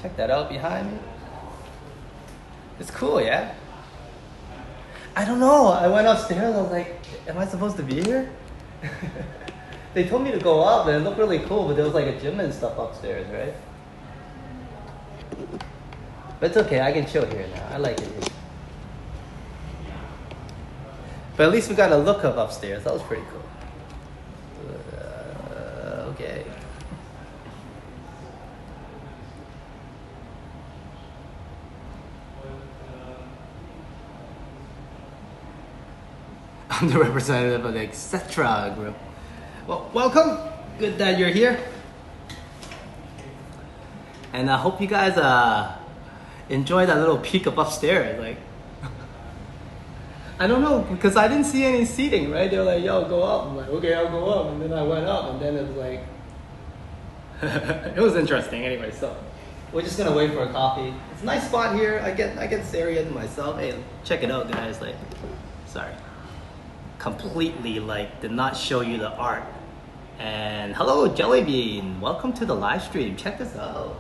Check that out behind me. It's cool, yeah? I don't know. I went upstairs. I was like, am I supposed to be here? They told me to go up and it looked really cool, but there was like a gym and stuff upstairs, right? But it's okay. I can chill here now. I like it here. But at least we got a look up upstairs. That was pretty cool. Okay. I'm the representative of the etc. group. Well, welcome. Good that you're here. And I hope you guys enjoy that little peek up upstairs. Like, I don't know, because I didn't see any seating, right? They were like, yo, go up. I'm like, okay, I'll go up. And then I went up, and then it was like, it was interesting anyway. So we're just gonna wait for a coffee. It's a nice spot here. I get this area to myself. Hey, check it out, guys. Like, sorry. Completely like did not show you the art. And hello Jellybean, welcome to the live stream. Check this out.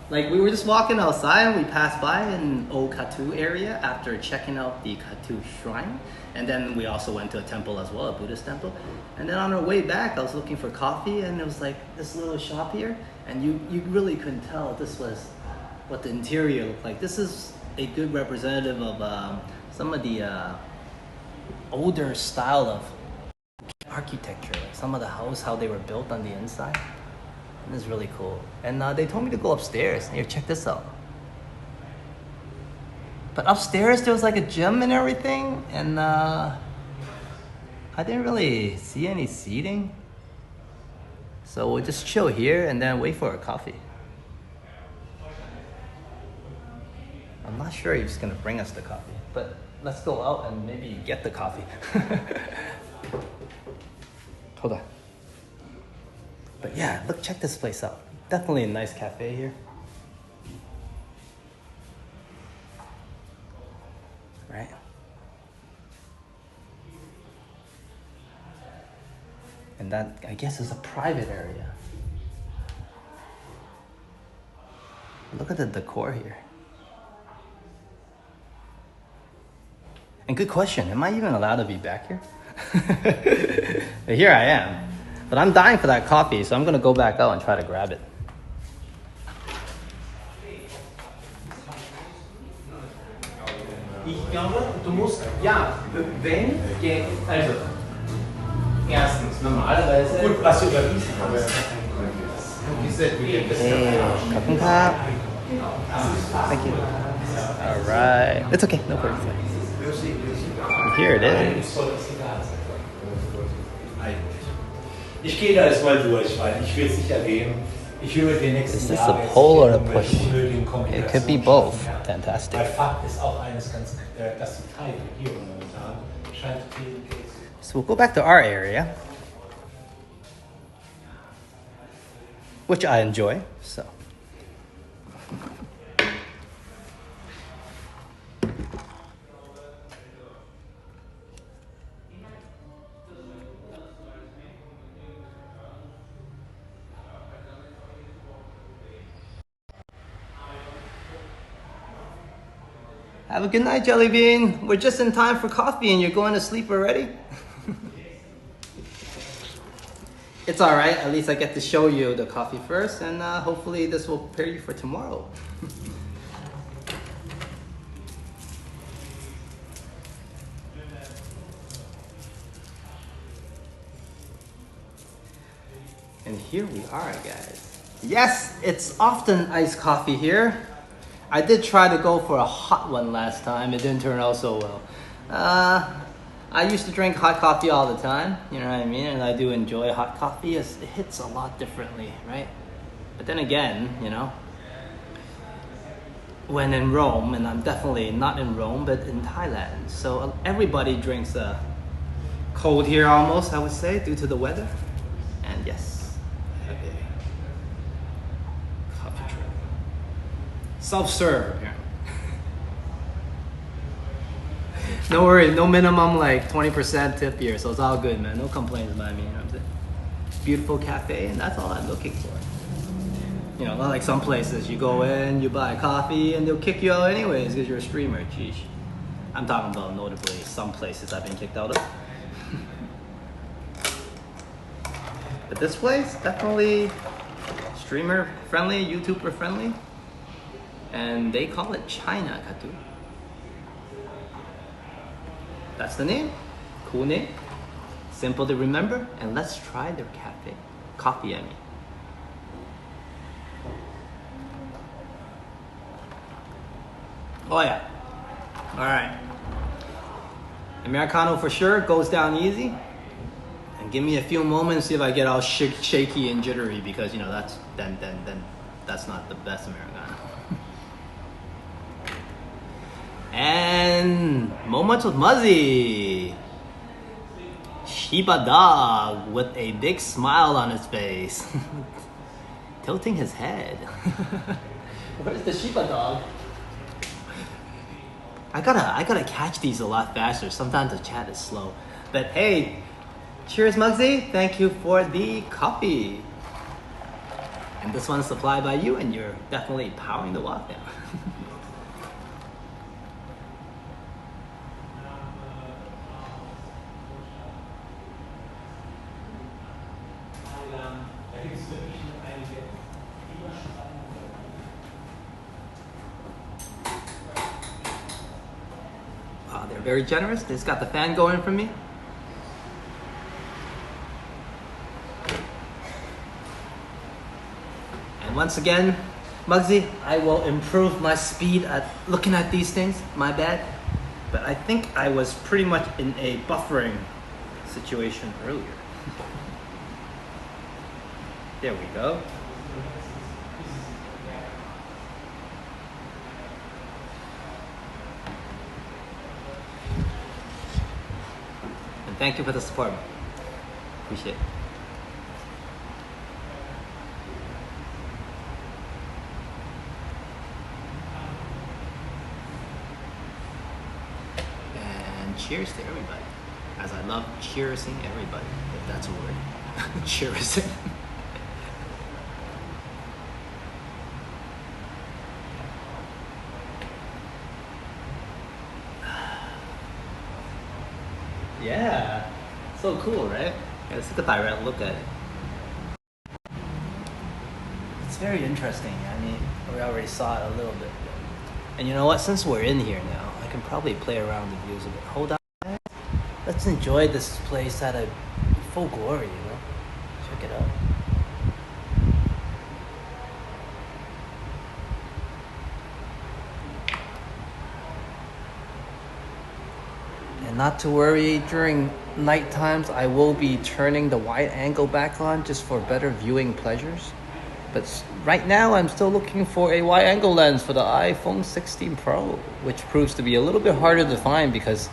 Like we were just walking outside and we passed by in Old Kathu area after checking out the Kathu shrine, and then we also went to a temple as well, a Buddhist temple. And then on our way back I was looking for coffee, and it was like this little shop here, and you really couldn't tell this was what the interior looked like. This is a good representative of some of the older style of architecture, like some of the house, how they were built on the inside. And it's really cool. And they told me to go upstairs. Here, check this out. But upstairs there was like a gym and everything, and I didn't really see any seating. So we'll just chill here and then wait for a coffee. I'm not sure he's gonna bring us the coffee, but let's go out and maybe get the coffee. Hold on. But yeah, look, check this place out. Definitely a nice cafe here. Right? And that, I guess, is a private area. Look at the decor here. And good question, am I even allowed to be back here? Here I am. But I'm dying for that coffee, so I'm gonna go back out and try to grab it. Ich glaube, du musst, ja, wenn, also, erstens, normalerweise. Gut, was du überwiesen hast. Thank you. All right. It's okay, no worries. Here it is. Ich gehe da jetzt mal durch, weil ich will es nicht erwähnen. Ich will mit den nächsten Is this a pull or a push? It could be both. Fantastic. Weil Fakt ist auch eines ganz, dass die Thai-Regierung momentan scheint viel Geld. So we'll go back to our area, which I enjoy, so. Have a good night, Jelly Bean. We're just in time for coffee and you're going to sleep already? It's all right. At least I get to show you the coffee first, and hopefully this will prepare you for tomorrow. And here we are, guys. Yes, it's often iced coffee here. I did try to go for a hot one last time. It didn't turn out so well. I used to drink hot coffee all the time, you know what I mean? And I do enjoy hot coffee. It hits a lot differently, right? But then again, you know, when in Rome, and I'm definitely not in Rome, but in Thailand. So everybody drinks cold here almost, I would say, due to the weather. And yes, I have a coffee tray. Self-serve here. No worries, no minimum like 20% tip here, so it's all good, man. No complaints by me, you know what I'm saying? Beautiful cafe, and that's all I'm looking for. You know, not like some places, you go in, you buy coffee, and they'll kick you out anyways because you're a streamer, geez. I'm talking about notably some places I've been kicked out of. But this place, definitely streamer friendly, YouTuber friendly. And they call it Sanchao Kathu. That's the name. Cool name. Simple to remember. And let's try their cafe. Coffee, I mean. Oh yeah. Alright. Americano for sure. Goes down easy. And give me a few moments, see if I get all shaky and jittery, because you know that's then that's not the best Americano. And moments with Muzzy. Shiba dog with a big smile on his face. Tilting his head. Where's the Shiba dog? I gotta catch these a lot faster. Sometimes the chat is slow. But hey, cheers Muggsy. Thank you for the coffee. And this one's supplied by you, and you're definitely powering the walk down. They're very generous. They just got the fan going for me. And once again, Muggsy, I will improve my speed at looking at these things. My bad. But I think I was pretty much in a buffering situation earlier. There we go. And thank you for the support. Appreciate it. And cheers to everybody. As I love cheersing everybody, if that's a word. Cheersing. Yeah, so cool, right? Yeah, let's take a direct look at it. It's very interesting. I mean, we already saw it a little bit. And you know what? Since we're in here now, I can probably play around the views a bit. Hold on. Let's enjoy this place at a full glory, you know? Check it out. And not to worry, during night times I will be turning the wide angle back on just for better viewing pleasures. But right now I'm still looking for a wide angle lens for the iPhone 16 Pro, which proves to be a little bit harder to find because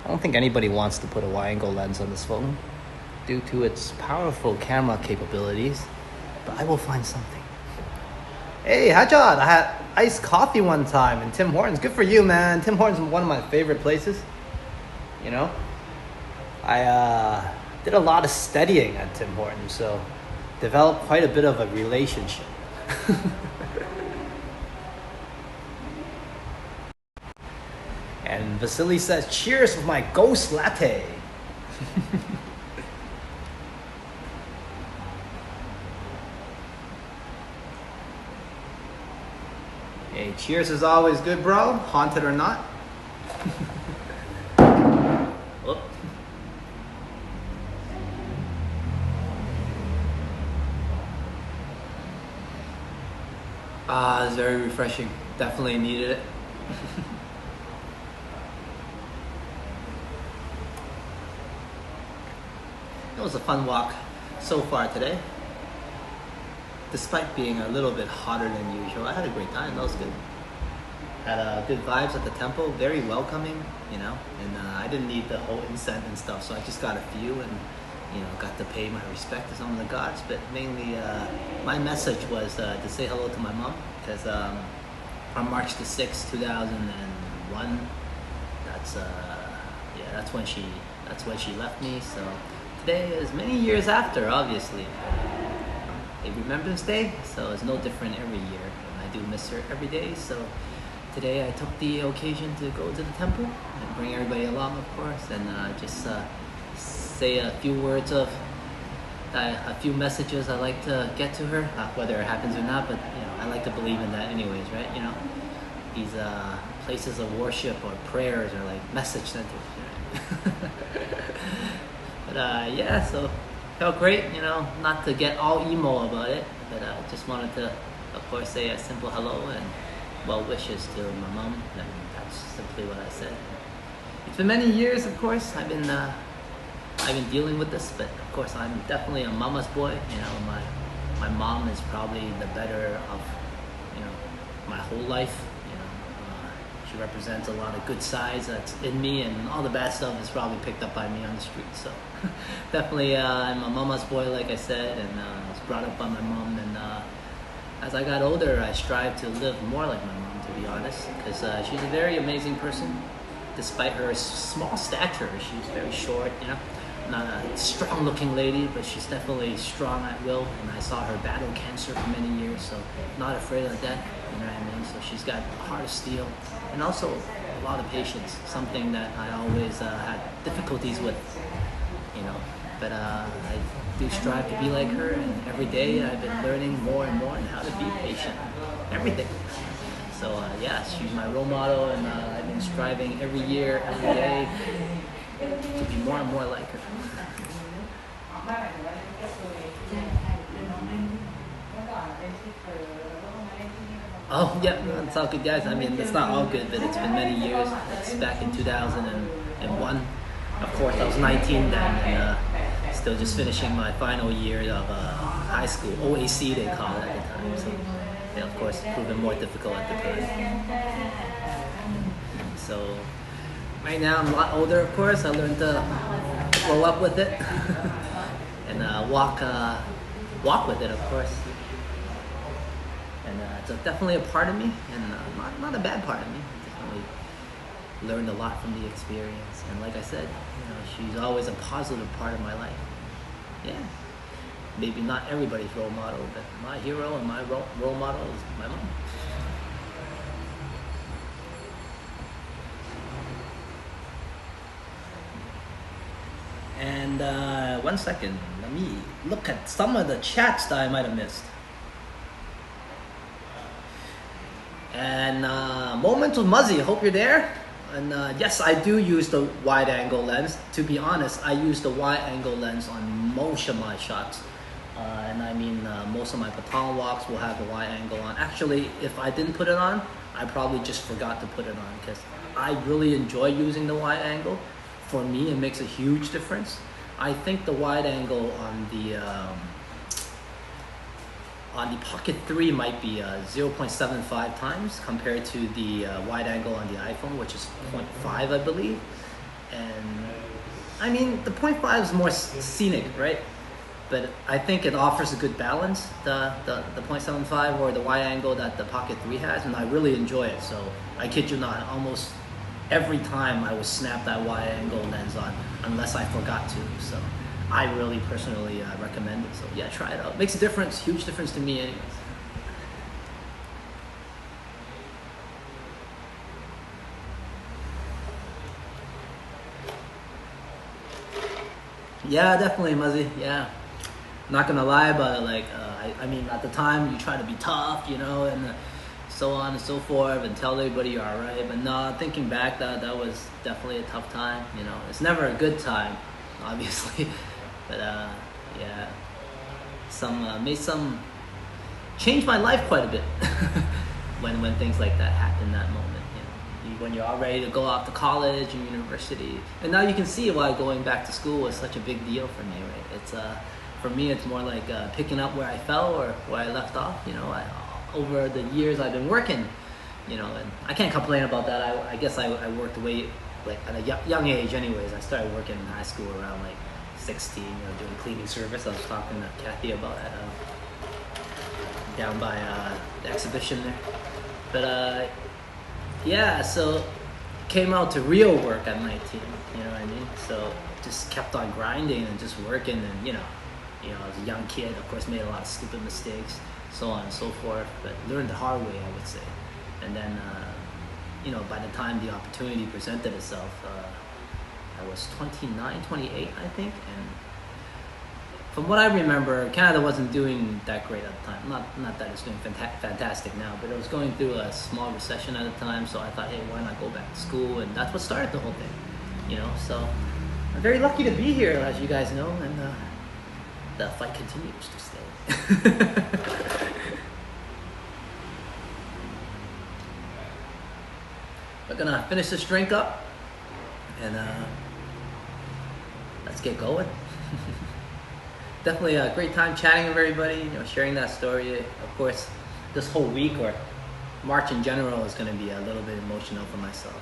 I don't think anybody wants to put a wide angle lens on this phone due to its powerful camera capabilities. But I will find something. Hey, Hajjad, I had iced coffee one time in Tim Hortons. Good for you, man. Tim Hortons is one of my favorite places. You know, I did a lot of studying at Tim Hortons, so developed quite a bit of a relationship. And Vasily says, cheers with my ghost latte. Hey, cheers is always good, bro, haunted or not. It's very refreshing. Definitely needed it. It was a fun walk so far today. Despite being a little bit hotter than usual, I had a great time. That was good. Had good vibes at the temple. Very welcoming, you know. And I didn't need the whole incense and stuff, so I just got a few and got to pay my respect to some of the gods. But mainly, my message was to say hello to my mom because on March the 6th, 2001, that's when she left me. So today is many years after, obviously. A Remembrance Day, so it's no different every year. And I do miss her every day. So today I took the occasion to go to the temple and bring everybody along, of course, and just say a few words of a few messages I like to get to her, whether it happens or not. But I like to believe in that, anyways, right? These places of worship or prayers are like message centers. But yeah, so felt great. Not to get all emo about it, but I just wanted to, of course, say a simple hello and well wishes to my mom, and that's simply what I said. It's been many years, of course. I've been dealing with this, but of course I'm definitely a mama's boy. My mom is probably the better of my whole life. She represents a lot of good sides that's in me, and all the bad stuff is probably picked up by me on the street. So definitely I'm a mama's boy, like I said, and I was brought up by my mom. And as I got older, I strive to live more like my mom, to be honest, because she's a very amazing person. Despite her small stature, she's very short, not a strong-looking lady, but she's definitely strong at will. And I saw her battle cancer for many years, so not afraid of death. You know what I mean? So she's got a heart of steel, and also a lot of patience. Something that I always had difficulties with, But I do strive to be like her, and every day I've been learning more and more on how to be patient. Everything. So yeah, she's my role model, and I've been striving every year, every day, to be more and more like her. Oh yeah, it's all good, guys. I mean, it's not all good, but it's been many years. It's back in 2001. Of course, I was 19 then, and still just finishing my final year of high school, OAC they call it at the time. So they of course proven more difficult at the time. So right now I'm a lot older, of course. I learned to grow up with it and walk with it, of course. And it's definitely a part of me, and not a bad part of me. Definitely learned a lot from the experience, and like I said, she's always a positive part of my life. Yeah, maybe not everybody's role model, but my hero and my role model is my mom. And 1 second, let me look at some of the chats that I might have missed. And Moments with Muzzy, hope you're there. And yes, I do use the wide angle lens. To be honest, I use the wide angle lens on most of my shots. And I mean, most of my baton walks will have the wide angle on. Actually, if I didn't put it on, I probably just forgot to put it on because I really enjoy using the wide angle. For me, it makes a huge difference. I think the wide angle on the Pocket 3 might be 0.75 times compared to the wide angle on the iPhone, which is 0.5, I believe. And I mean, the 0.5 is more scenic, right? But I think it offers a good balance, the 0.75 or the wide angle that the Pocket 3 has, and I really enjoy it. So I kid you not, almost every time I would snap that wide angle lens on, unless I forgot to. So I really personally recommend it. So yeah, try it out. Makes a difference, huge difference to me anyways. Yeah, definitely, Muzzy. Yeah, not gonna lie about it. Like, I mean, at the time you try to be tough, and so on and so forth, and tell everybody you're all right. But no, thinking back, that was definitely a tough time. It's never a good time, obviously. But yeah, changed my life quite a bit when things like that happen. That moment, when you're all ready to go off to college and university, and now you can see why going back to school was such a big deal for me. Right? It's for me, it's more like picking up where I fell or where I left off. Over the years I've been working, and I can't complain about that. I guess I worked way like at a young age. Anyways, I started working in high school around like 16, doing cleaning service. I was talking to Kathy about that down by the exhibition there. But yeah, so came out to real work at 19. You know what I mean? So just kept on grinding and just working, and I was a young kid. Of course, made a lot of stupid mistakes, so on and so forth. But learned the hard way, I would say. And then, by the time the opportunity presented itself, I was 29, 28, I think, and from what I remember, Canada wasn't doing that great at the time. Not that it's doing fantastic now, but it was going through a small recession at the time, so I thought, hey, why not go back to school? And that's what started the whole thing, So I'm very lucky to be here, as you guys know, and the fight continues to stay. We're gonna finish this drink up, and let's get going. Definitely a great time chatting with everybody, sharing that story. Of course, this whole week or March in general is going to be a little bit emotional for myself.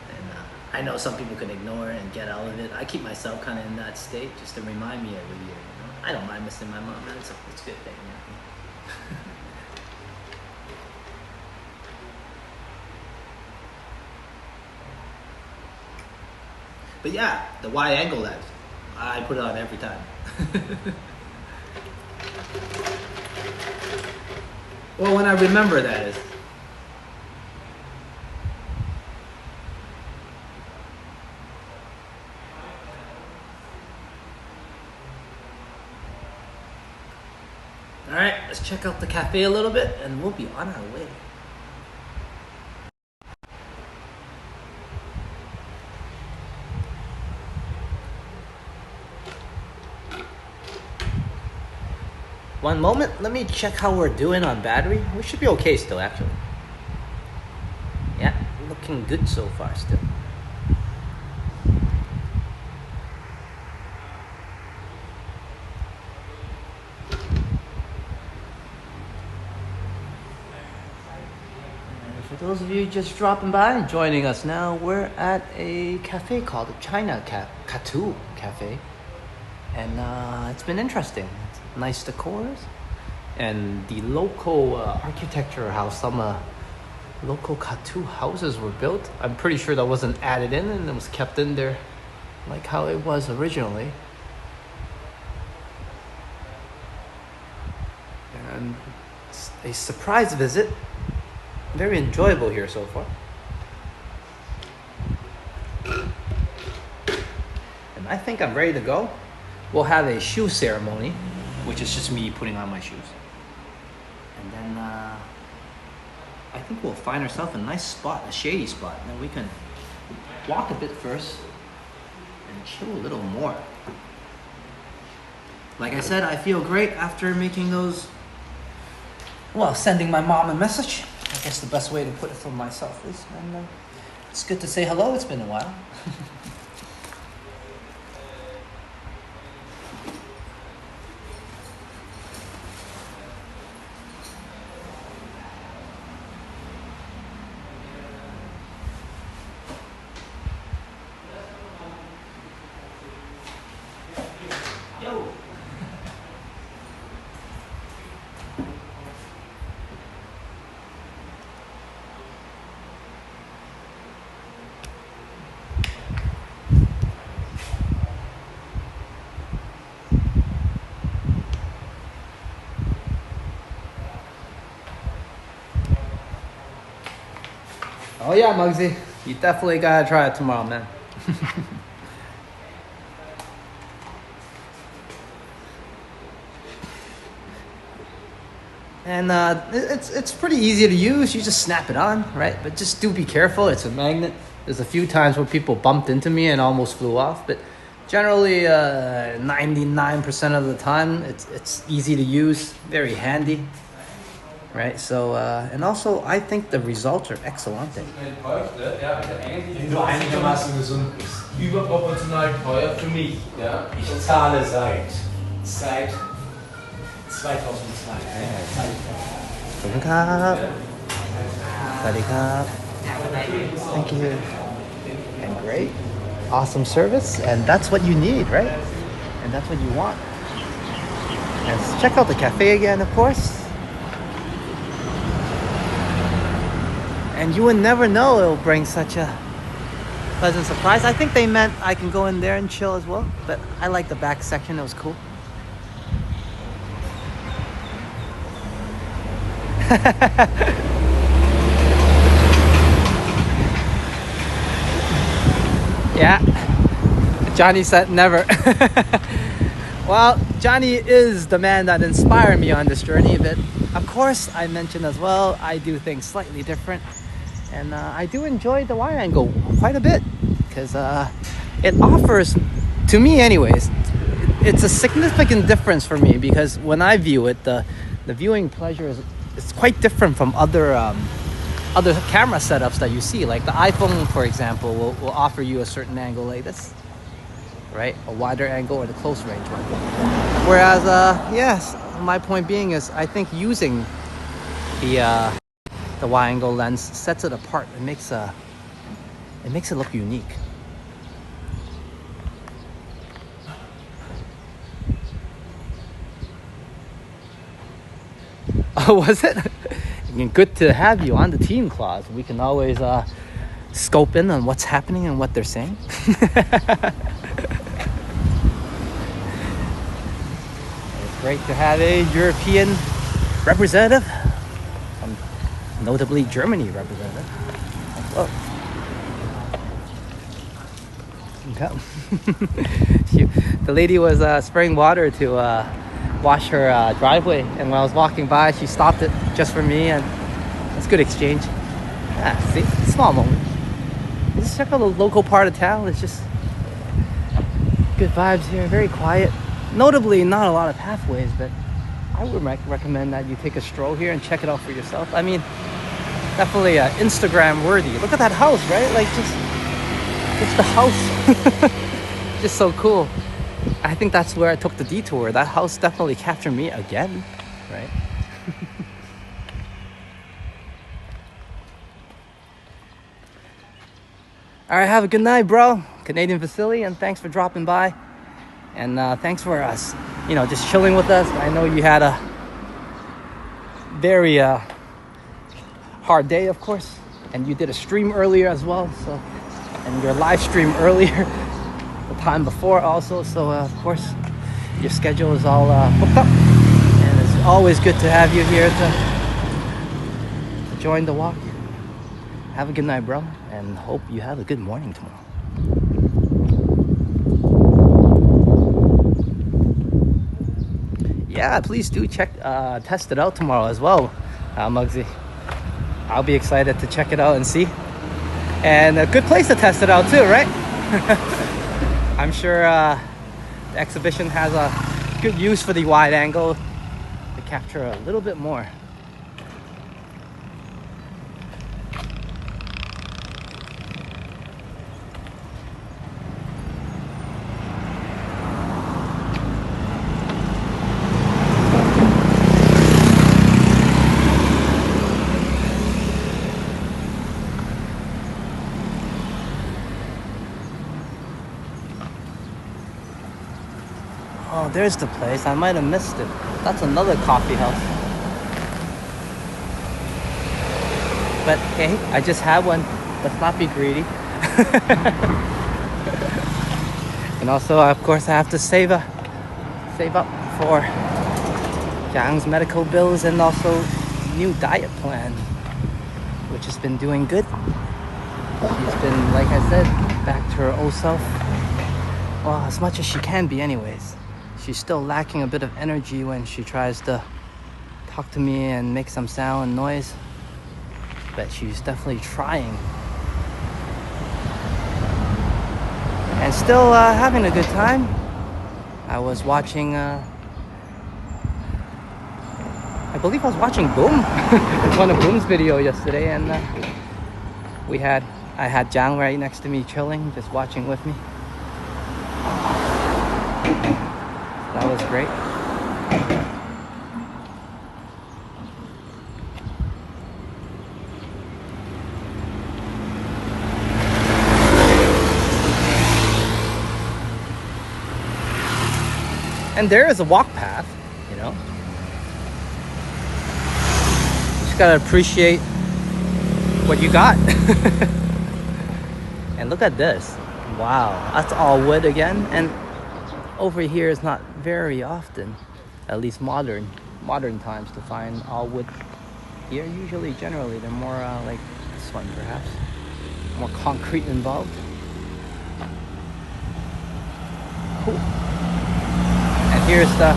And I know some people can ignore it and get out of it. I keep myself kind of in that state just to remind me every year. I don't mind missing my mom, man. It's a good thing. But yeah, the wide angle lens, I put it on every time. Well, when I remember, that is. All right, let's check out the cafe a little bit and we'll be on our way. One moment, let me check how we're doing on battery. We should be okay still, actually. Yeah, looking good so far still. those of you just dropping by and joining us now, we're at a cafe called the Kathu Cafe. And it's been interesting. It's nice decors. And the local architecture, how some local Kathu houses were built. I'm pretty sure that wasn't added in and it was kept in there like how it was originally. And it's a surprise visit. Very enjoyable here so far. And I think I'm ready to go. We'll have a shoe ceremony, which is just me putting on my shoes. And then I think we'll find ourselves a nice spot, a shady spot. And then we can walk a bit first and chill a little more. Like I said, I feel great after making those, well, sending my mom a message. I guess the best way to put it for myself is, and it's good to say hello. It's been a while. Yo. Oh yeah, Muggsy. You definitely gotta try it tomorrow, man. And it's pretty easy to use. You just snap it on, right? But just do be careful. It's a magnet. There's a few times where people bumped into me and almost flew off. But generally, 99% of the time, it's easy to use, very handy. Right, so and also I think the results are excellent. Wenn du einigermaßen gesund bist. Überproportional teuer für mich. Ja? Ich zahle seit 2002. Thank you. And great. Awesome service. And that's what you need, right? And that's what you want. And check out the cafe again, of course. And you would never know it'll bring such a pleasant surprise. I think they meant I can go in there and chill as well. But I like the back section. It was cool. Yeah. Johnny said never. Well, Johnny is the man that inspired me on this journey. But of course, I mentioned as well, I do things slightly different. And I do enjoy the wide angle quite a bit because it offers, to me anyways, it's a significant difference for me because when I view it, the viewing pleasure is quite different from other camera setups that you see. Like the iPhone, for example, will offer you a certain angle like this, right? A wider angle or the close range one. Whereas, yes, my point being is I think using the wide angle lens sets it apart. It makes it look unique. Oh, was it? Good to have you on the team, Claus. We can always scope in on what's happening and what they're saying. It's great to have a European representative. Notably Germany representative. Whoa. Okay. The lady was spraying water to wash her driveway, and when I was walking by, she stopped it just for me, and it's good exchange. Ah, see, small moment. Just check out the local part of town. It's just good vibes here, very quiet. Notably, not a lot of pathways, but I would recommend that you take a stroll here and check it out for yourself. I mean, definitely Instagram worthy. Look at that house, right? Like just the house. Just so cool. I think that's where I took the detour. That house definitely captured me again, right? All right, have a good night, bro. Canadian Vasily, and thanks for dropping by. And thanks for us, just chilling with us. I know you had a very hard day, of course, and you did a stream earlier as well. So, and your live stream earlier, the time before also. So, of course, your schedule is all booked up, and it's always good to have you here to join the walk. Have a good night, bro, and hope you have a good morning tomorrow. Yeah, please do test it out tomorrow as well, Muggsy. I'll be excited to check it out and see. And a good place to test it out too, right? I'm sure the exhibition has a good use for the wide angle to capture a little bit more. Oh, there's the place. I might have missed it. That's another coffee house. But hey, I just had one. Let's not be greedy. And also, of course, I have to save up for Jiang's medical bills and also new diet plan, which has been doing good. She's been, like I said, back to her old self. Well, as much as she can be anyways. She's still lacking a bit of energy when she tries to talk to me and make some sound and noise. But she's definitely trying. And still having a good time. I was watching, I believe I was watching Boom. One of Boom's video yesterday, and I had Jiang right next to me chilling, just watching with me. That was great. And there is a walk path, Just gotta appreciate what you got. And look at this. Wow, that's all wood again. And over here is not very often, at least modern times, to find all wood here. Generally, they're more like this one, perhaps. More concrete involved. Cool. And here's the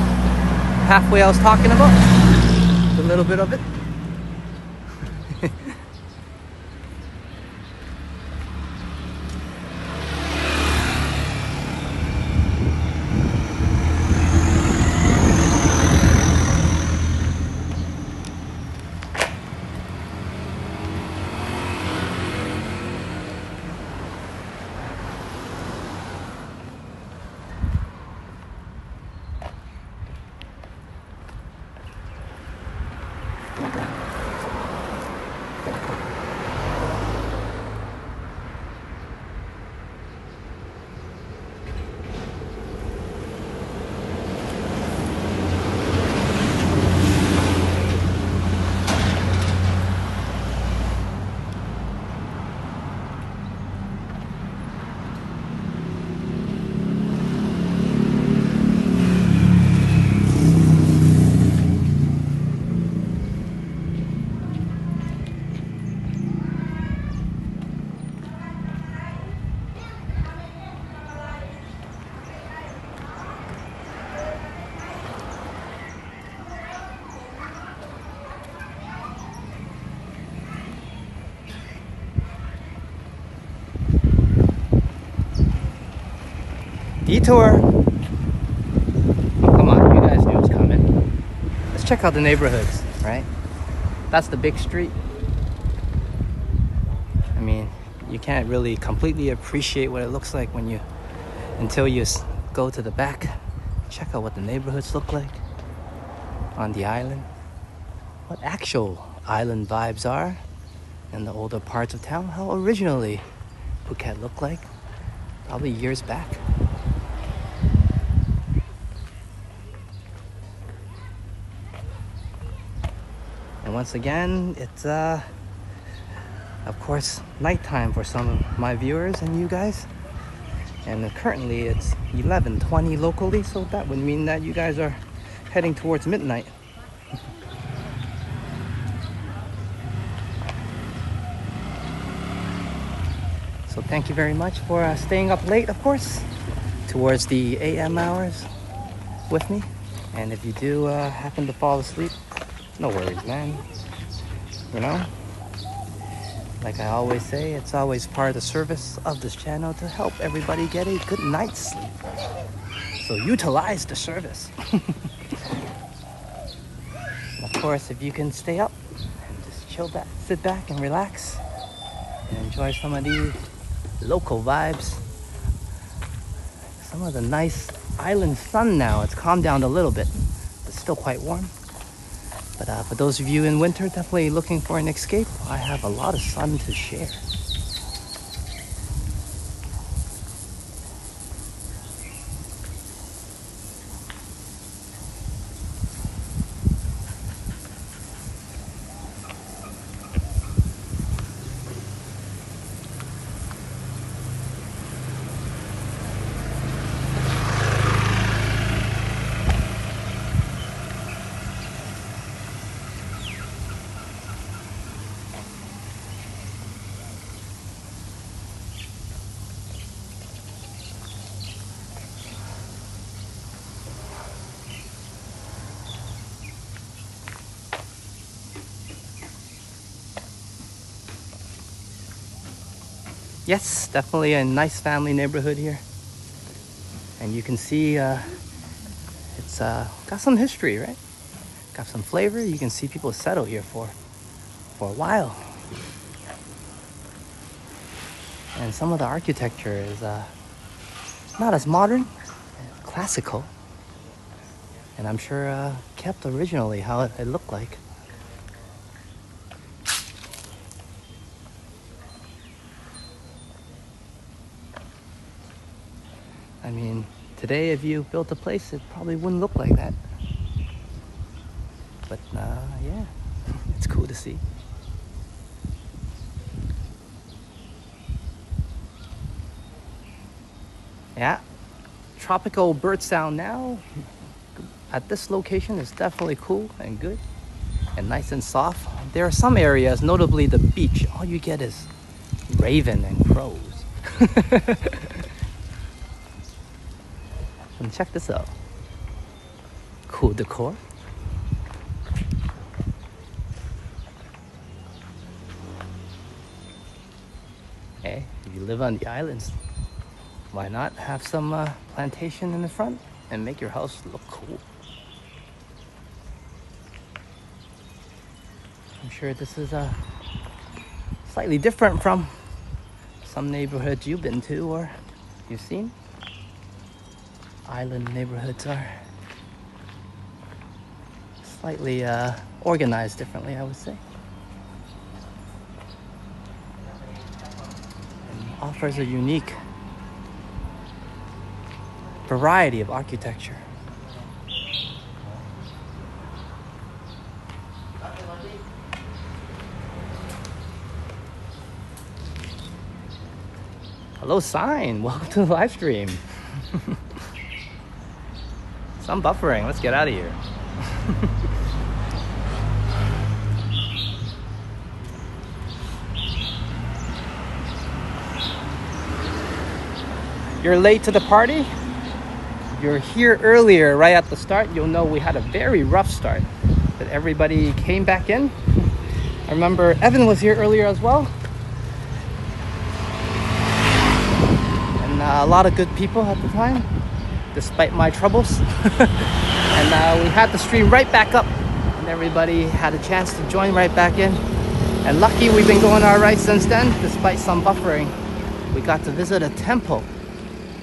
pathway I was talking about. A little bit of it. Detour. Come on, you guys knew it was coming. Let's check out the neighborhoods, right? That's the big street. I mean, you can't really completely appreciate what it looks like until you go to the back. Check out what the neighborhoods look like on the island. What actual island vibes are in the older parts of town. How originally Phuket looked like probably years back. And once again, it's of course nighttime for some of my viewers and you guys. And currently it's 11:20 locally, so that would mean that you guys are heading towards midnight. So thank you very much for staying up late, of course, towards the AM hours with me. And if you do happen to fall asleep, no worries, man. You know, like I always say, it's always part of the service of this channel to help everybody get a good night's sleep. So utilize the service. Of course, if you can stay up and just chill back, sit back and relax and enjoy some of these local vibes. Some of the nice island sun now. It's calmed down a little bit. It's still quite warm. But for those of you in winter definitely looking for an escape, I have a lot of sun to share. Yes, definitely a nice family neighborhood here. And you can see it's got some history, right? Got some flavor. You can see people settle here for a while. And some of the architecture is not as modern, classical. And I'm sure kept originally how it looked like. I mean, today if you built a place, it probably wouldn't look like that. But yeah, it's cool to see. Yeah, tropical bird sound now at this location is definitely cool and good and nice and soft. There are some areas, notably the beach, all you get is raven and crows. And check this out. Cool decor. Hey, if you live on the islands, why not have some plantation in the front and make your house look cool? I'm sure this is slightly different from some neighborhoods you've been to or you've seen. Island neighborhoods are slightly organized differently, I would say. And offers a unique variety of architecture. Hello, sign. Welcome to the live stream. Some buffering. Let's get out of here. You're late to the party? You're here earlier, right at the start. You'll know we had a very rough start, but everybody came back in. I remember Evan was here earlier as well. And a lot of good people at the time, despite my troubles. And we had the stream right back up and everybody had a chance to join right back in. And lucky we've been going all right since then, despite some buffering. We got to visit a temple,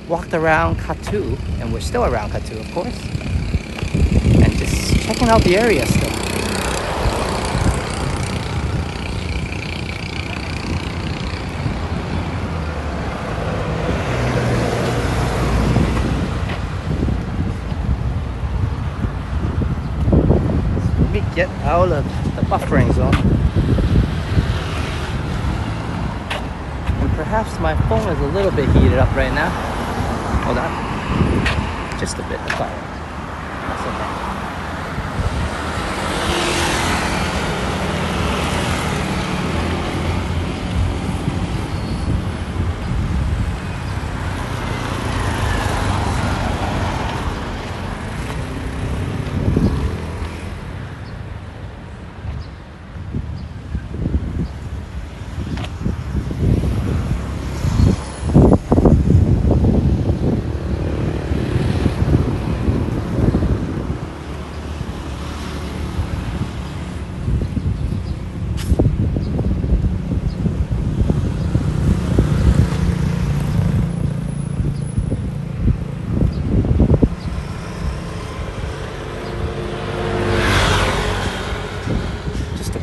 walked around Kathu, and we're still around Kathu, of course, and just checking out the area still. get out of the buffering zone. And perhaps my phone is a little bit heated up right now. Hold on. Just a bit of fire. That's okay.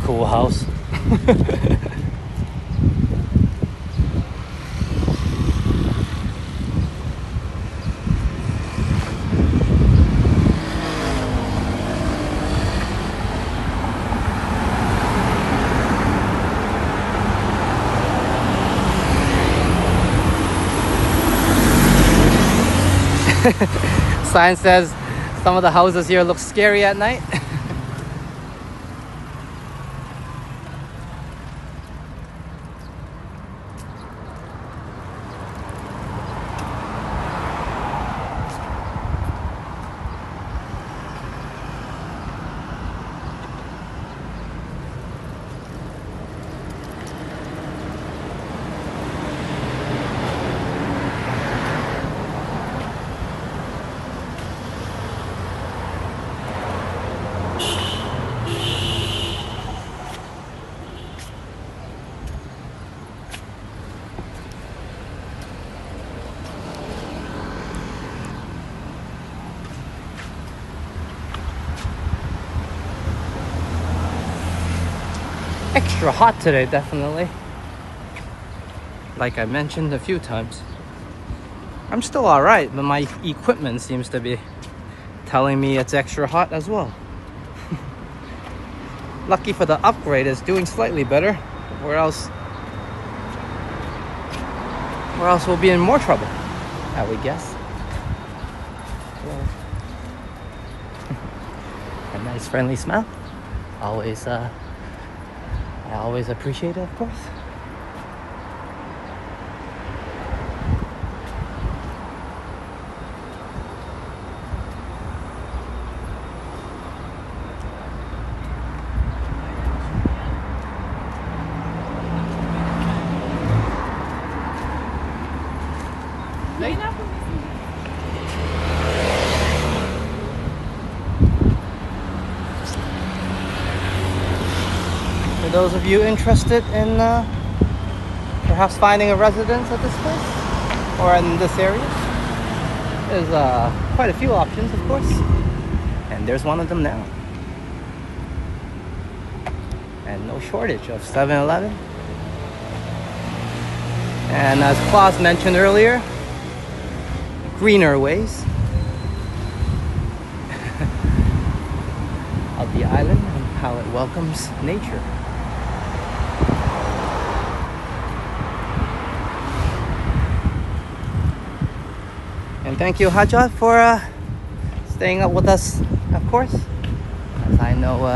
Cool house. Sign says some of the houses here look scary at night. Extra hot today, definitely. Like I mentioned a few times. I'm still alright, but my equipment seems to be telling me it's extra hot as well. Lucky for the upgrade, it's doing slightly better. Or else we'll be in more trouble, I would guess. A nice friendly smile. I always appreciate it, of course. For those of you interested in perhaps finding a residence at this place or in this area, there's quite a few options, of course, and there's one of them now. And no shortage of 7-Eleven. And as Klaus mentioned earlier, greener ways of the island and how it welcomes nature. And thank you, Hajat, for staying up with us, of course. As I know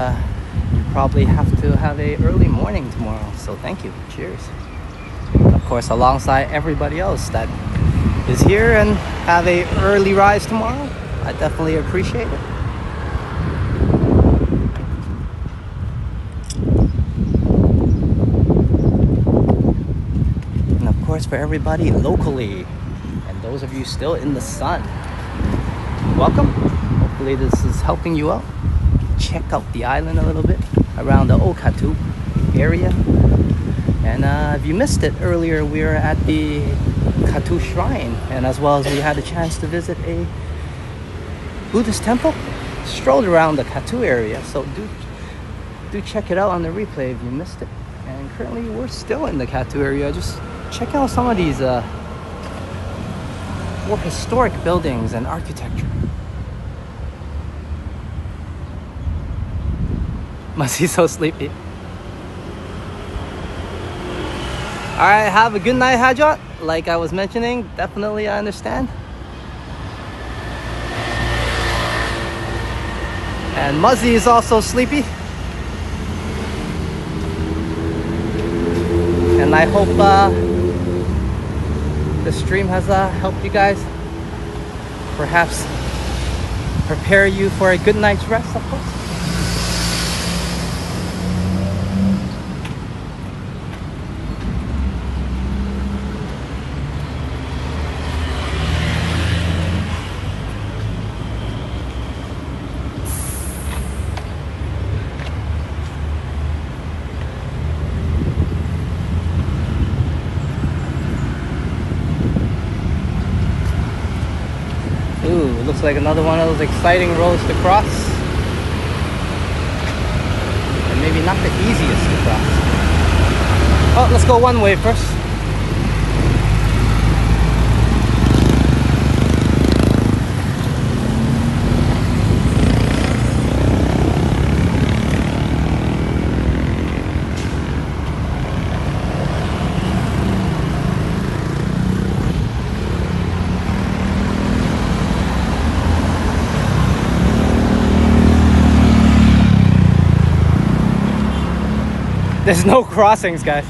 you probably have to have a early morning tomorrow, so thank you. Cheers. And of course, alongside everybody else that is here and have a early rise tomorrow, I definitely appreciate it. And of course, for everybody locally, those of you still in the sun, welcome. Hopefully this is helping you out. Check out the island a little bit around the Kathu area. And if you missed it earlier, we were at the Kathu shrine, and as well as we had a chance to visit a Buddhist temple. Strolled around the Kathu area, so do check it out on the replay if you missed it. And currently we're still in the Kathu area. Just check out some of these more historic buildings and architecture. Must be so sleepy. Alright, have a good night, Hajot. Like I was mentioning, definitely I understand. And Muzzy is also sleepy. And I hope the stream has helped you guys. Perhaps prepare you for a good night's rest, of course. Looks like another one of those exciting roads to cross. And maybe not the easiest to cross. Oh, let's go one way first. There's no crossings, guys.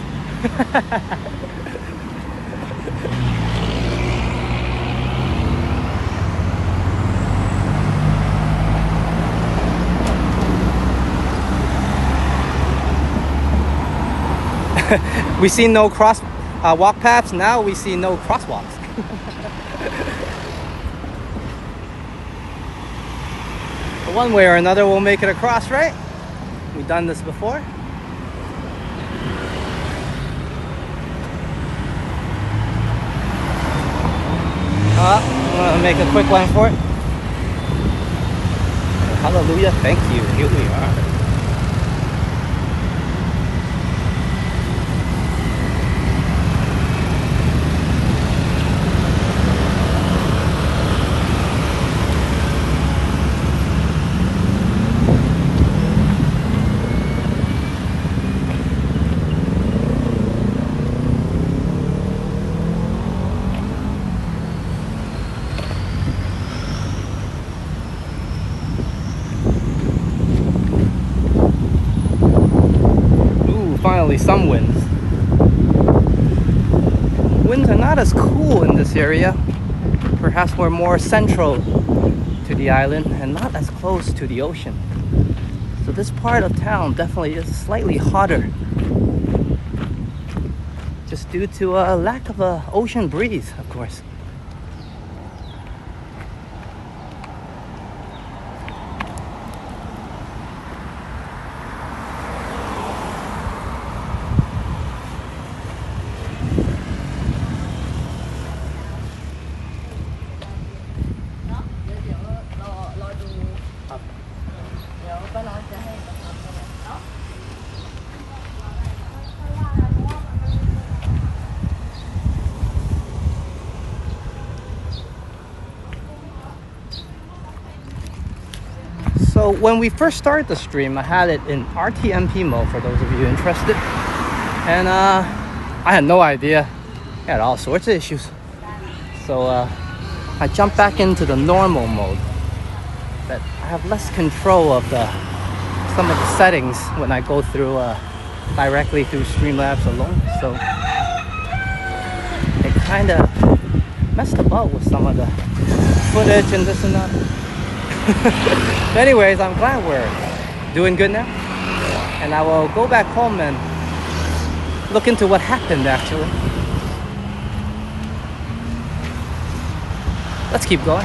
We see no walk paths. Now we see no crosswalks. One way or another, we'll make it across, right? We've done this before. I'm gonna make a quick line for it. Hallelujah, thank you. Here we are. Finally, some winds. Winds are not as cool in this area. Perhaps we're more central to the island and not as close to the ocean. So this part of town definitely is slightly hotter. Just due to a lack of an ocean breeze, of course. So when we first started the stream, I had it in RTMP mode for those of you interested. And I had no idea. I had all sorts of issues. So I jumped back into the normal mode. But I have less control of some of the settings when I go through directly through Streamlabs alone. So it kind of messed about with some of the footage and this and that. But anyways, I'm glad we're doing good now. And I will go back home and look into what happened actually. Let's keep going.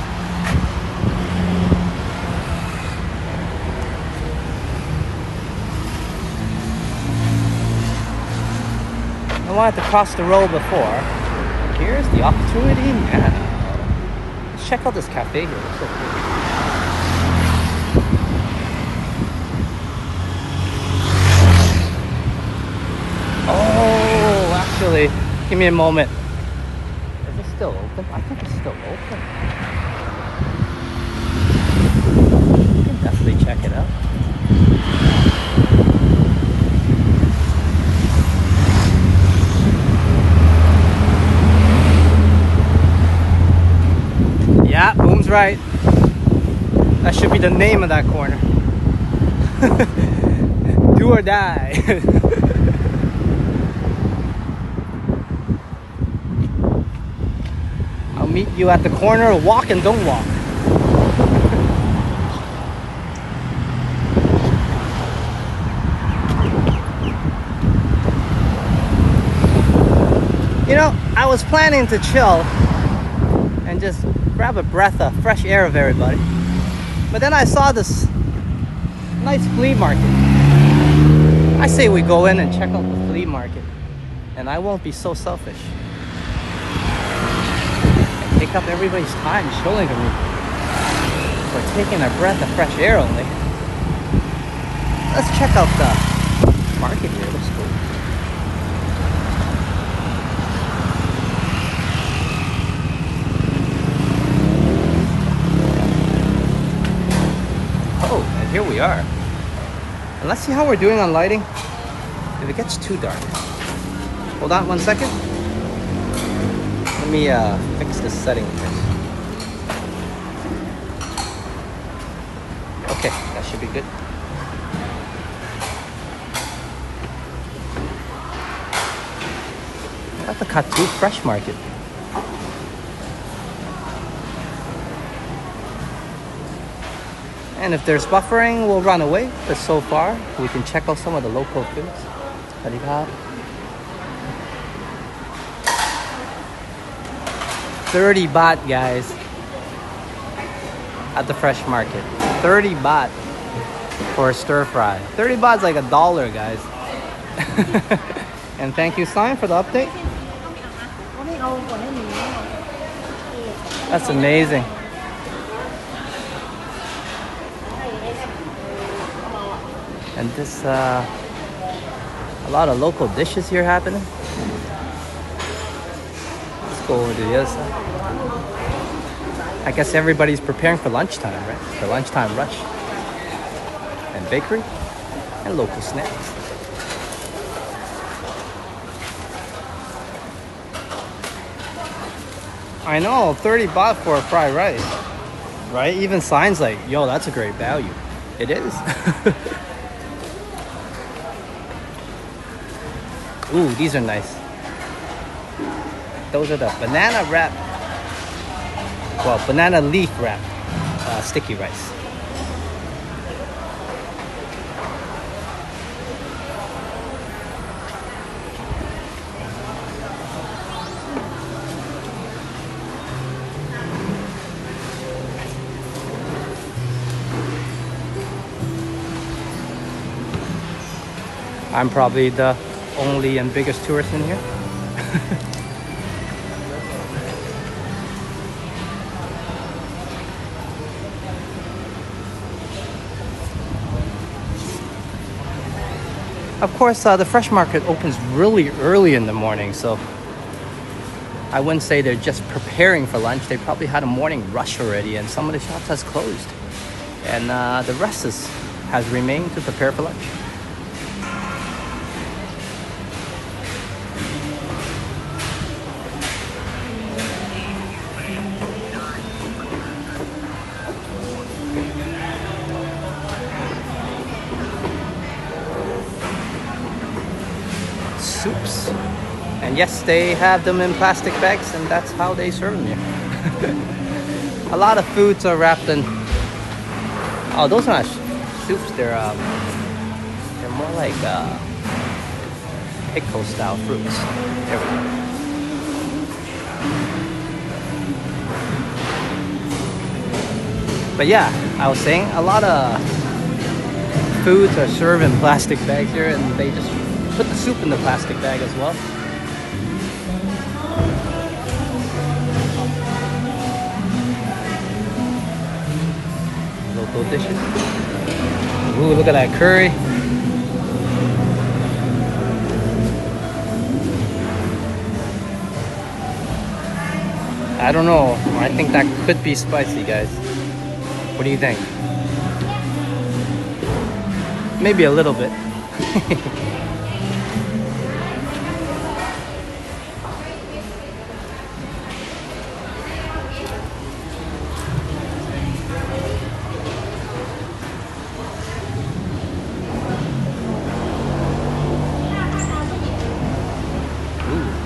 I wanted to cross the road before. Here's the opportunity now. Let's check out this cafe here. It's so cool. Oh, actually, give me a moment. Is it still open? I think it's still open. You can definitely check it out. right. That should be the name of that corner. Do or die. I'll meet you at the corner. Walk and don't walk. You know, I was planning to chill and just grab a breath of fresh air of everybody. But then I saw this nice flea market. I say we go in and check out the flea market. And I won't be so selfish. And take up everybody's time chilling with me. We're taking a breath of fresh air only. Let's check out the market here. Looks cool. Here we are. And let's see how we're doing on lighting. If it gets too dark. Hold on 1 second. Let me fix this setting first. Okay, that should be good. At the Kathu Fresh Market. And if there's buffering, we'll run away. But so far, we can check out some of the local foods. What do you got? 30 baht, guys. At the fresh market. 30 baht for a stir fry. 30 baht's like $1, guys. And thank you, Sign, for the update. That's amazing. And this, a lot of local dishes here happening. Let's go over to the other side. I guess everybody's preparing for lunchtime, right? The lunchtime rush. And bakery and local snacks. I know, 30 baht for a fried rice. Right? Even Sign's like, yo, that's a great value. It is. Ooh, these are nice. Those are the banana wrap. Well, banana leaf wrap. Sticky rice. I'm probably the only and biggest tourist in here. Of course, the fresh market opens really early in the morning, so I wouldn't say they're just preparing for lunch. They probably had a morning rush already, and some of the shops has closed, and the rest has remained to prepare for lunch. Soups, and yes, they have them in plastic bags, and that's how they serve them here. A lot of foods are wrapped in, oh, those are not soups, they're more like pickle style fruits. There we go. But yeah, I was saying a lot of foods are served in plastic bags here, and they just put the soup in the plastic bag as well. Local dishes. Ooh, look at that curry. I don't know. I think that could be spicy, guys. What do you think? Maybe a little bit.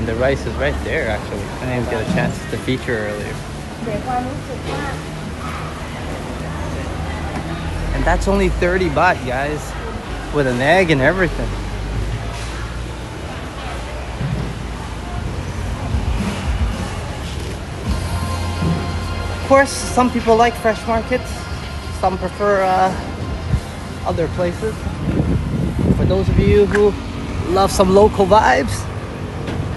the rice is right there actually. I didn't even get a chance to feature earlier. เสียความรู้สึกว่า And that's only 30 baht, guys, with an egg and everything. Of course, some people like fresh markets. Some prefer other places. For those of you who love some local vibes,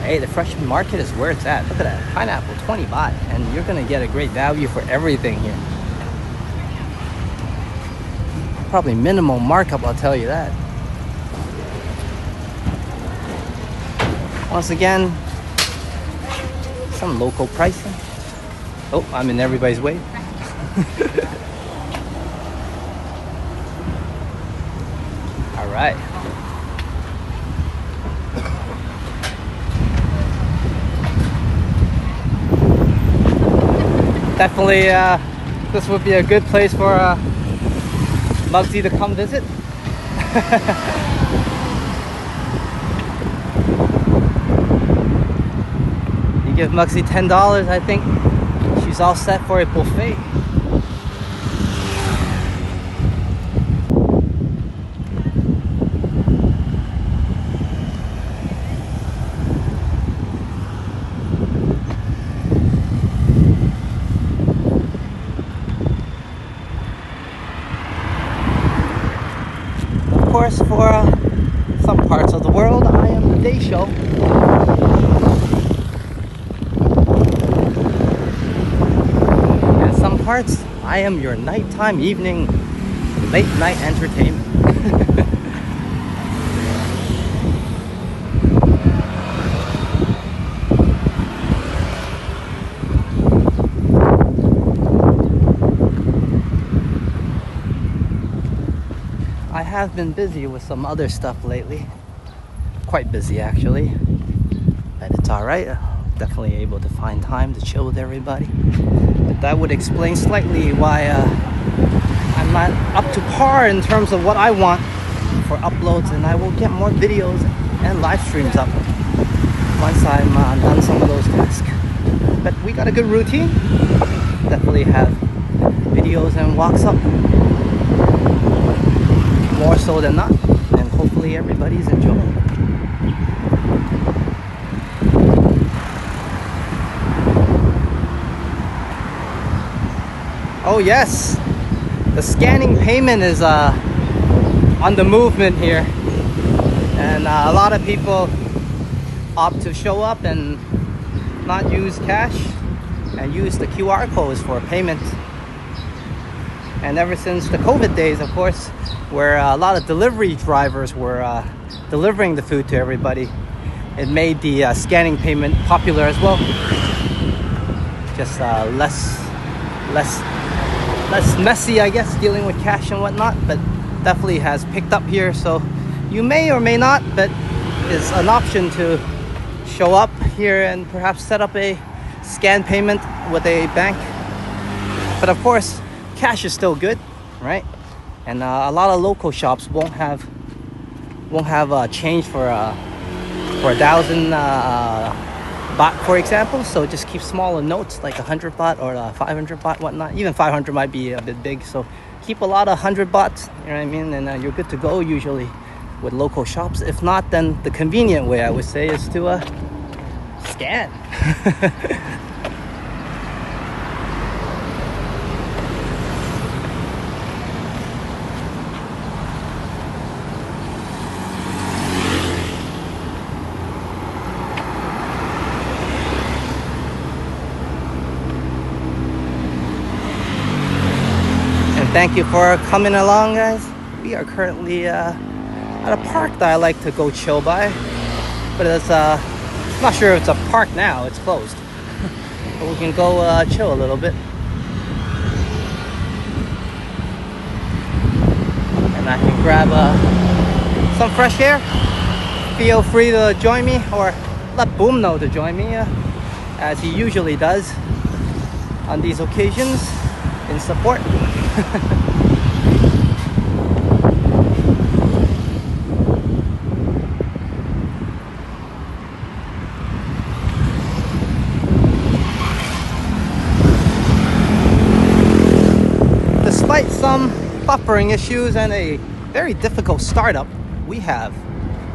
hey, the fresh market is where it's at. Look at that, pineapple, 20 baht, and you're gonna get a great value for everything here. Probably minimum markup, I'll tell you that. Once again, some local pricing. Oh, I'm in everybody's way. All right. Definitely, this would be a good place for Muggsy to come visit. You give Muggsy $10, I think she's all set for a buffet. Of course, for some parts of the world, I am the day show. And some parts, I am your nighttime, evening, late night entertainment. I have been busy with some other stuff lately. Quite busy actually, but it's alright. Definitely able to find time to chill with everybody. But that would explain slightly why I'm not up to par in terms of what I want for uploads, and I will get more videos and live streams up once I'm done some of those tasks. But we got a good routine. Definitely have videos and walks up. More so than not, and hopefully everybody's enjoying. Oh yes, the scanning payment is on the movement here, and a lot of people opt to show up and not use cash and use the QR codes for payment. And ever since the COVID days, of course, where a lot of delivery drivers were delivering the food to everybody, it made the scanning payment popular as well. Just less messy, I guess, dealing with cash and whatnot, but definitely has picked up here. So you may or may not, but it's an option to show up here and perhaps set up a scan payment with a bank. But of course, cash is still good, right? And a lot of local shops won't have change for 1,000 baht, for example. So just keep smaller notes like 100 baht or 500 baht, whatnot. Even 500 might be a bit big. So keep a lot of 100 baht, you know what I mean? And you're good to go usually with local shops. If not, then the convenient way, I would say, is to scan. Thank you for coming along, guys. We are currently at a park that I like to go chill by, but it's not sure if it's a park now. It's closed, but we can go chill a little bit. And I can grab some fresh air. Feel free to join me, or let Boom know to join me, as he usually does on these occasions, in support. some buffering issues and a very difficult startup, we have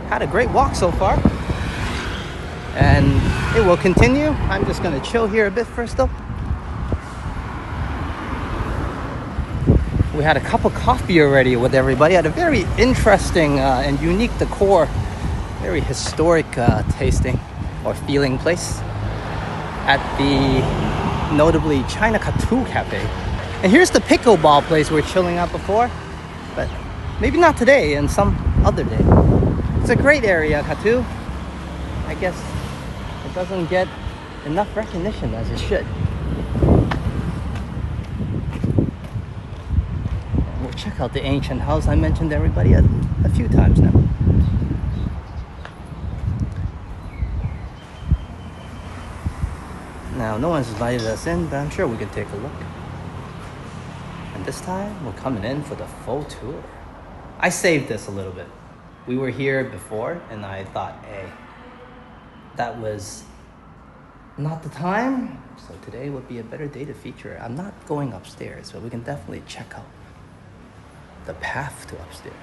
had a great walk so far. And it will continue. I'm just gonna chill here a bit first though. We had a cup of coffee already with everybody at a very interesting and unique decor, very historic tasting or feeling place at the notably Sanchao Kathu cafe. And here's the pickleball place we were chilling at before, but maybe not today and some other day. It's a great area, Kathu. I guess it doesn't get enough recognition as it should. Check out the ancient house I mentioned to everybody a few times now. Now, no one's invited us in, but I'm sure we can take a look. And this time, we're coming in for the full tour. I saved this a little bit. We were here before, and I thought, hey, that was not the time. So today would be a better day to feature. I'm not going upstairs, but we can definitely check out the path to upstairs.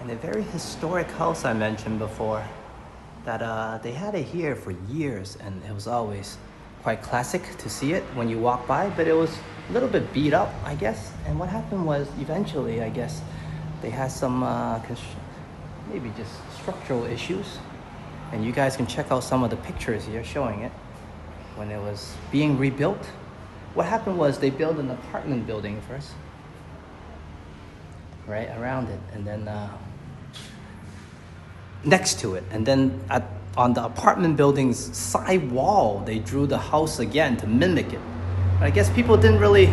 And a very historic house I mentioned before, that they had it here for years, and it was always quite classic to see it when you walk by, but it was a little bit beat up, I guess. And what happened was eventually, I guess, they had some maybe just structural issues. And you guys can check out some of the pictures here showing it when it was being rebuilt. What happened was they built an apartment building first, right around it, and then next to it, and then on the apartment building's side wall, they drew the house again to mimic it. But I guess people didn't really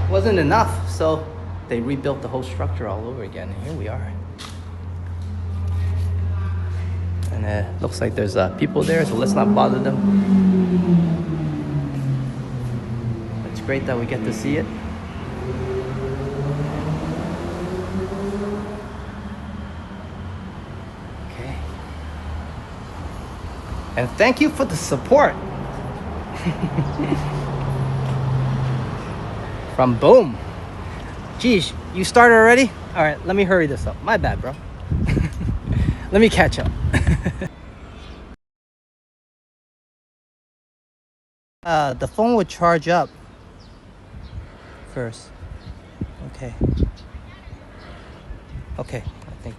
wasn't enough, so they rebuilt the whole structure all over again, and here we are. And it looks like there's people there, so let's not bother them. It's great that we get to see it. Okay. And thank you for the support. From Boom. Geez, you started already? All right, let me hurry this up. My bad, bro. Let me catch up. The phone would charge up first. Okay. Okay, I think.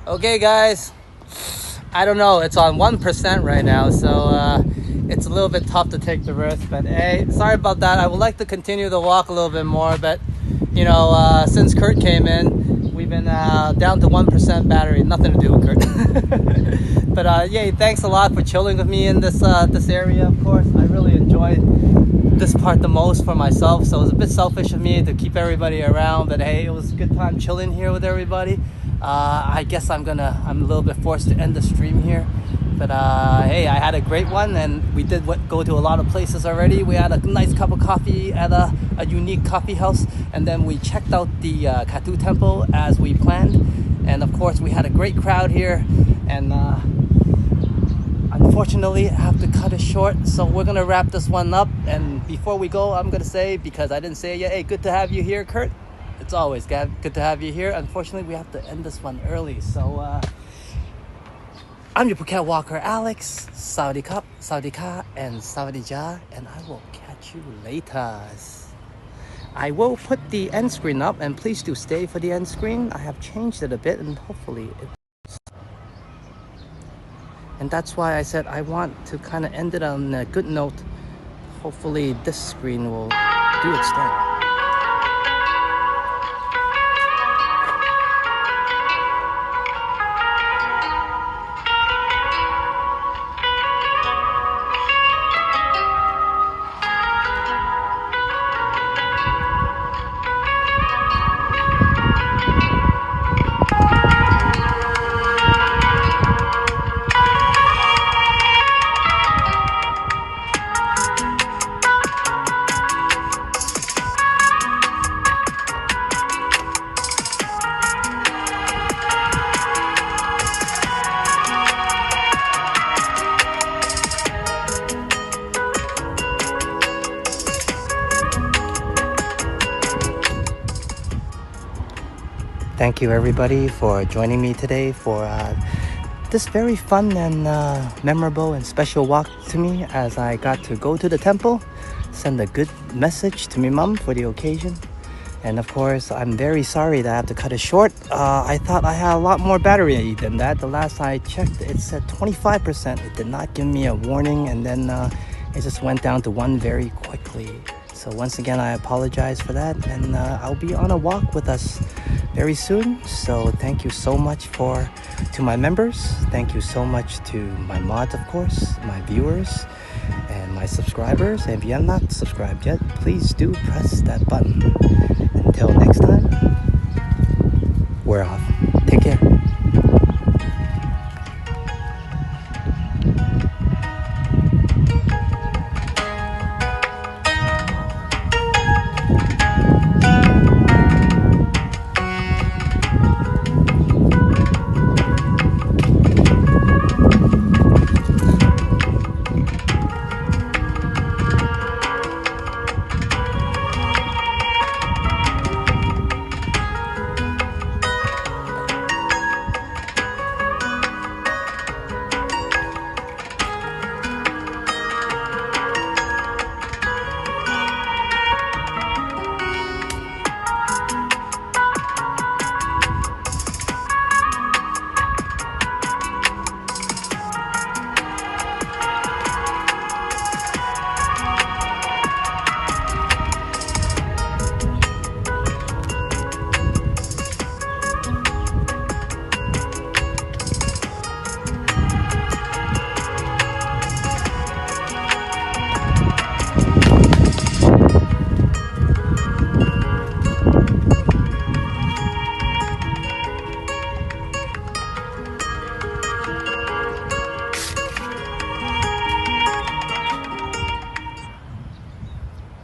Okay guys, I don't know, it's on 1% right now, so it's a little bit tough to take the risk, but hey, sorry about that. I would like to continue the walk a little bit more, but you know, since Kurt came in, we've been down to 1% battery. Nothing to do with Kurt. But yeah, thanks a lot for chilling with me in this area. Of course, I really enjoyed this part the most for myself, so it was a bit selfish of me to keep everybody around, but hey, it was a good time chilling here with everybody. I guess I'm a little bit forced to end the stream here, but hey, I had a great one, and we did go to a lot of places already. We had a nice cup of coffee at a unique coffee house, and then we checked out the Kathu temple as we planned, and of course we had a great crowd here, and unfortunately I have to cut it short, so we're gonna wrap this one up. And before we go, I'm gonna say, because I didn't say it yet, hey, good to have you here, Kurt. It's always good to have you here. Unfortunately, we have to end this one early. So I'm your Phuket walker, Alex. Sawadee Cup, Sawadee Ka, and Sawadee Ja. And I will catch you later. I will put the end screen up, and please do stay for the end screen. I have changed it a bit, and hopefully it... And that's why I said I want to kind of end it on a good note. Hopefully this screen will do its thing. Thank you everybody for joining me today for this very fun and memorable and special walk to me, as I got to go to the temple, send a good message to my mom for the occasion. And of course, I'm very sorry that I have to cut it short. I thought I had a lot more battery than that. The last I checked, it said 25%. It did not give me a warning, and then it just went down to 1 very quickly. So once again, I apologize for that, and I'll be on a walk with us very soon. So thank you so much to my members. Thank you so much to my mods, of course, my viewers, and my subscribers. And if you have not subscribed yet, please do press that button.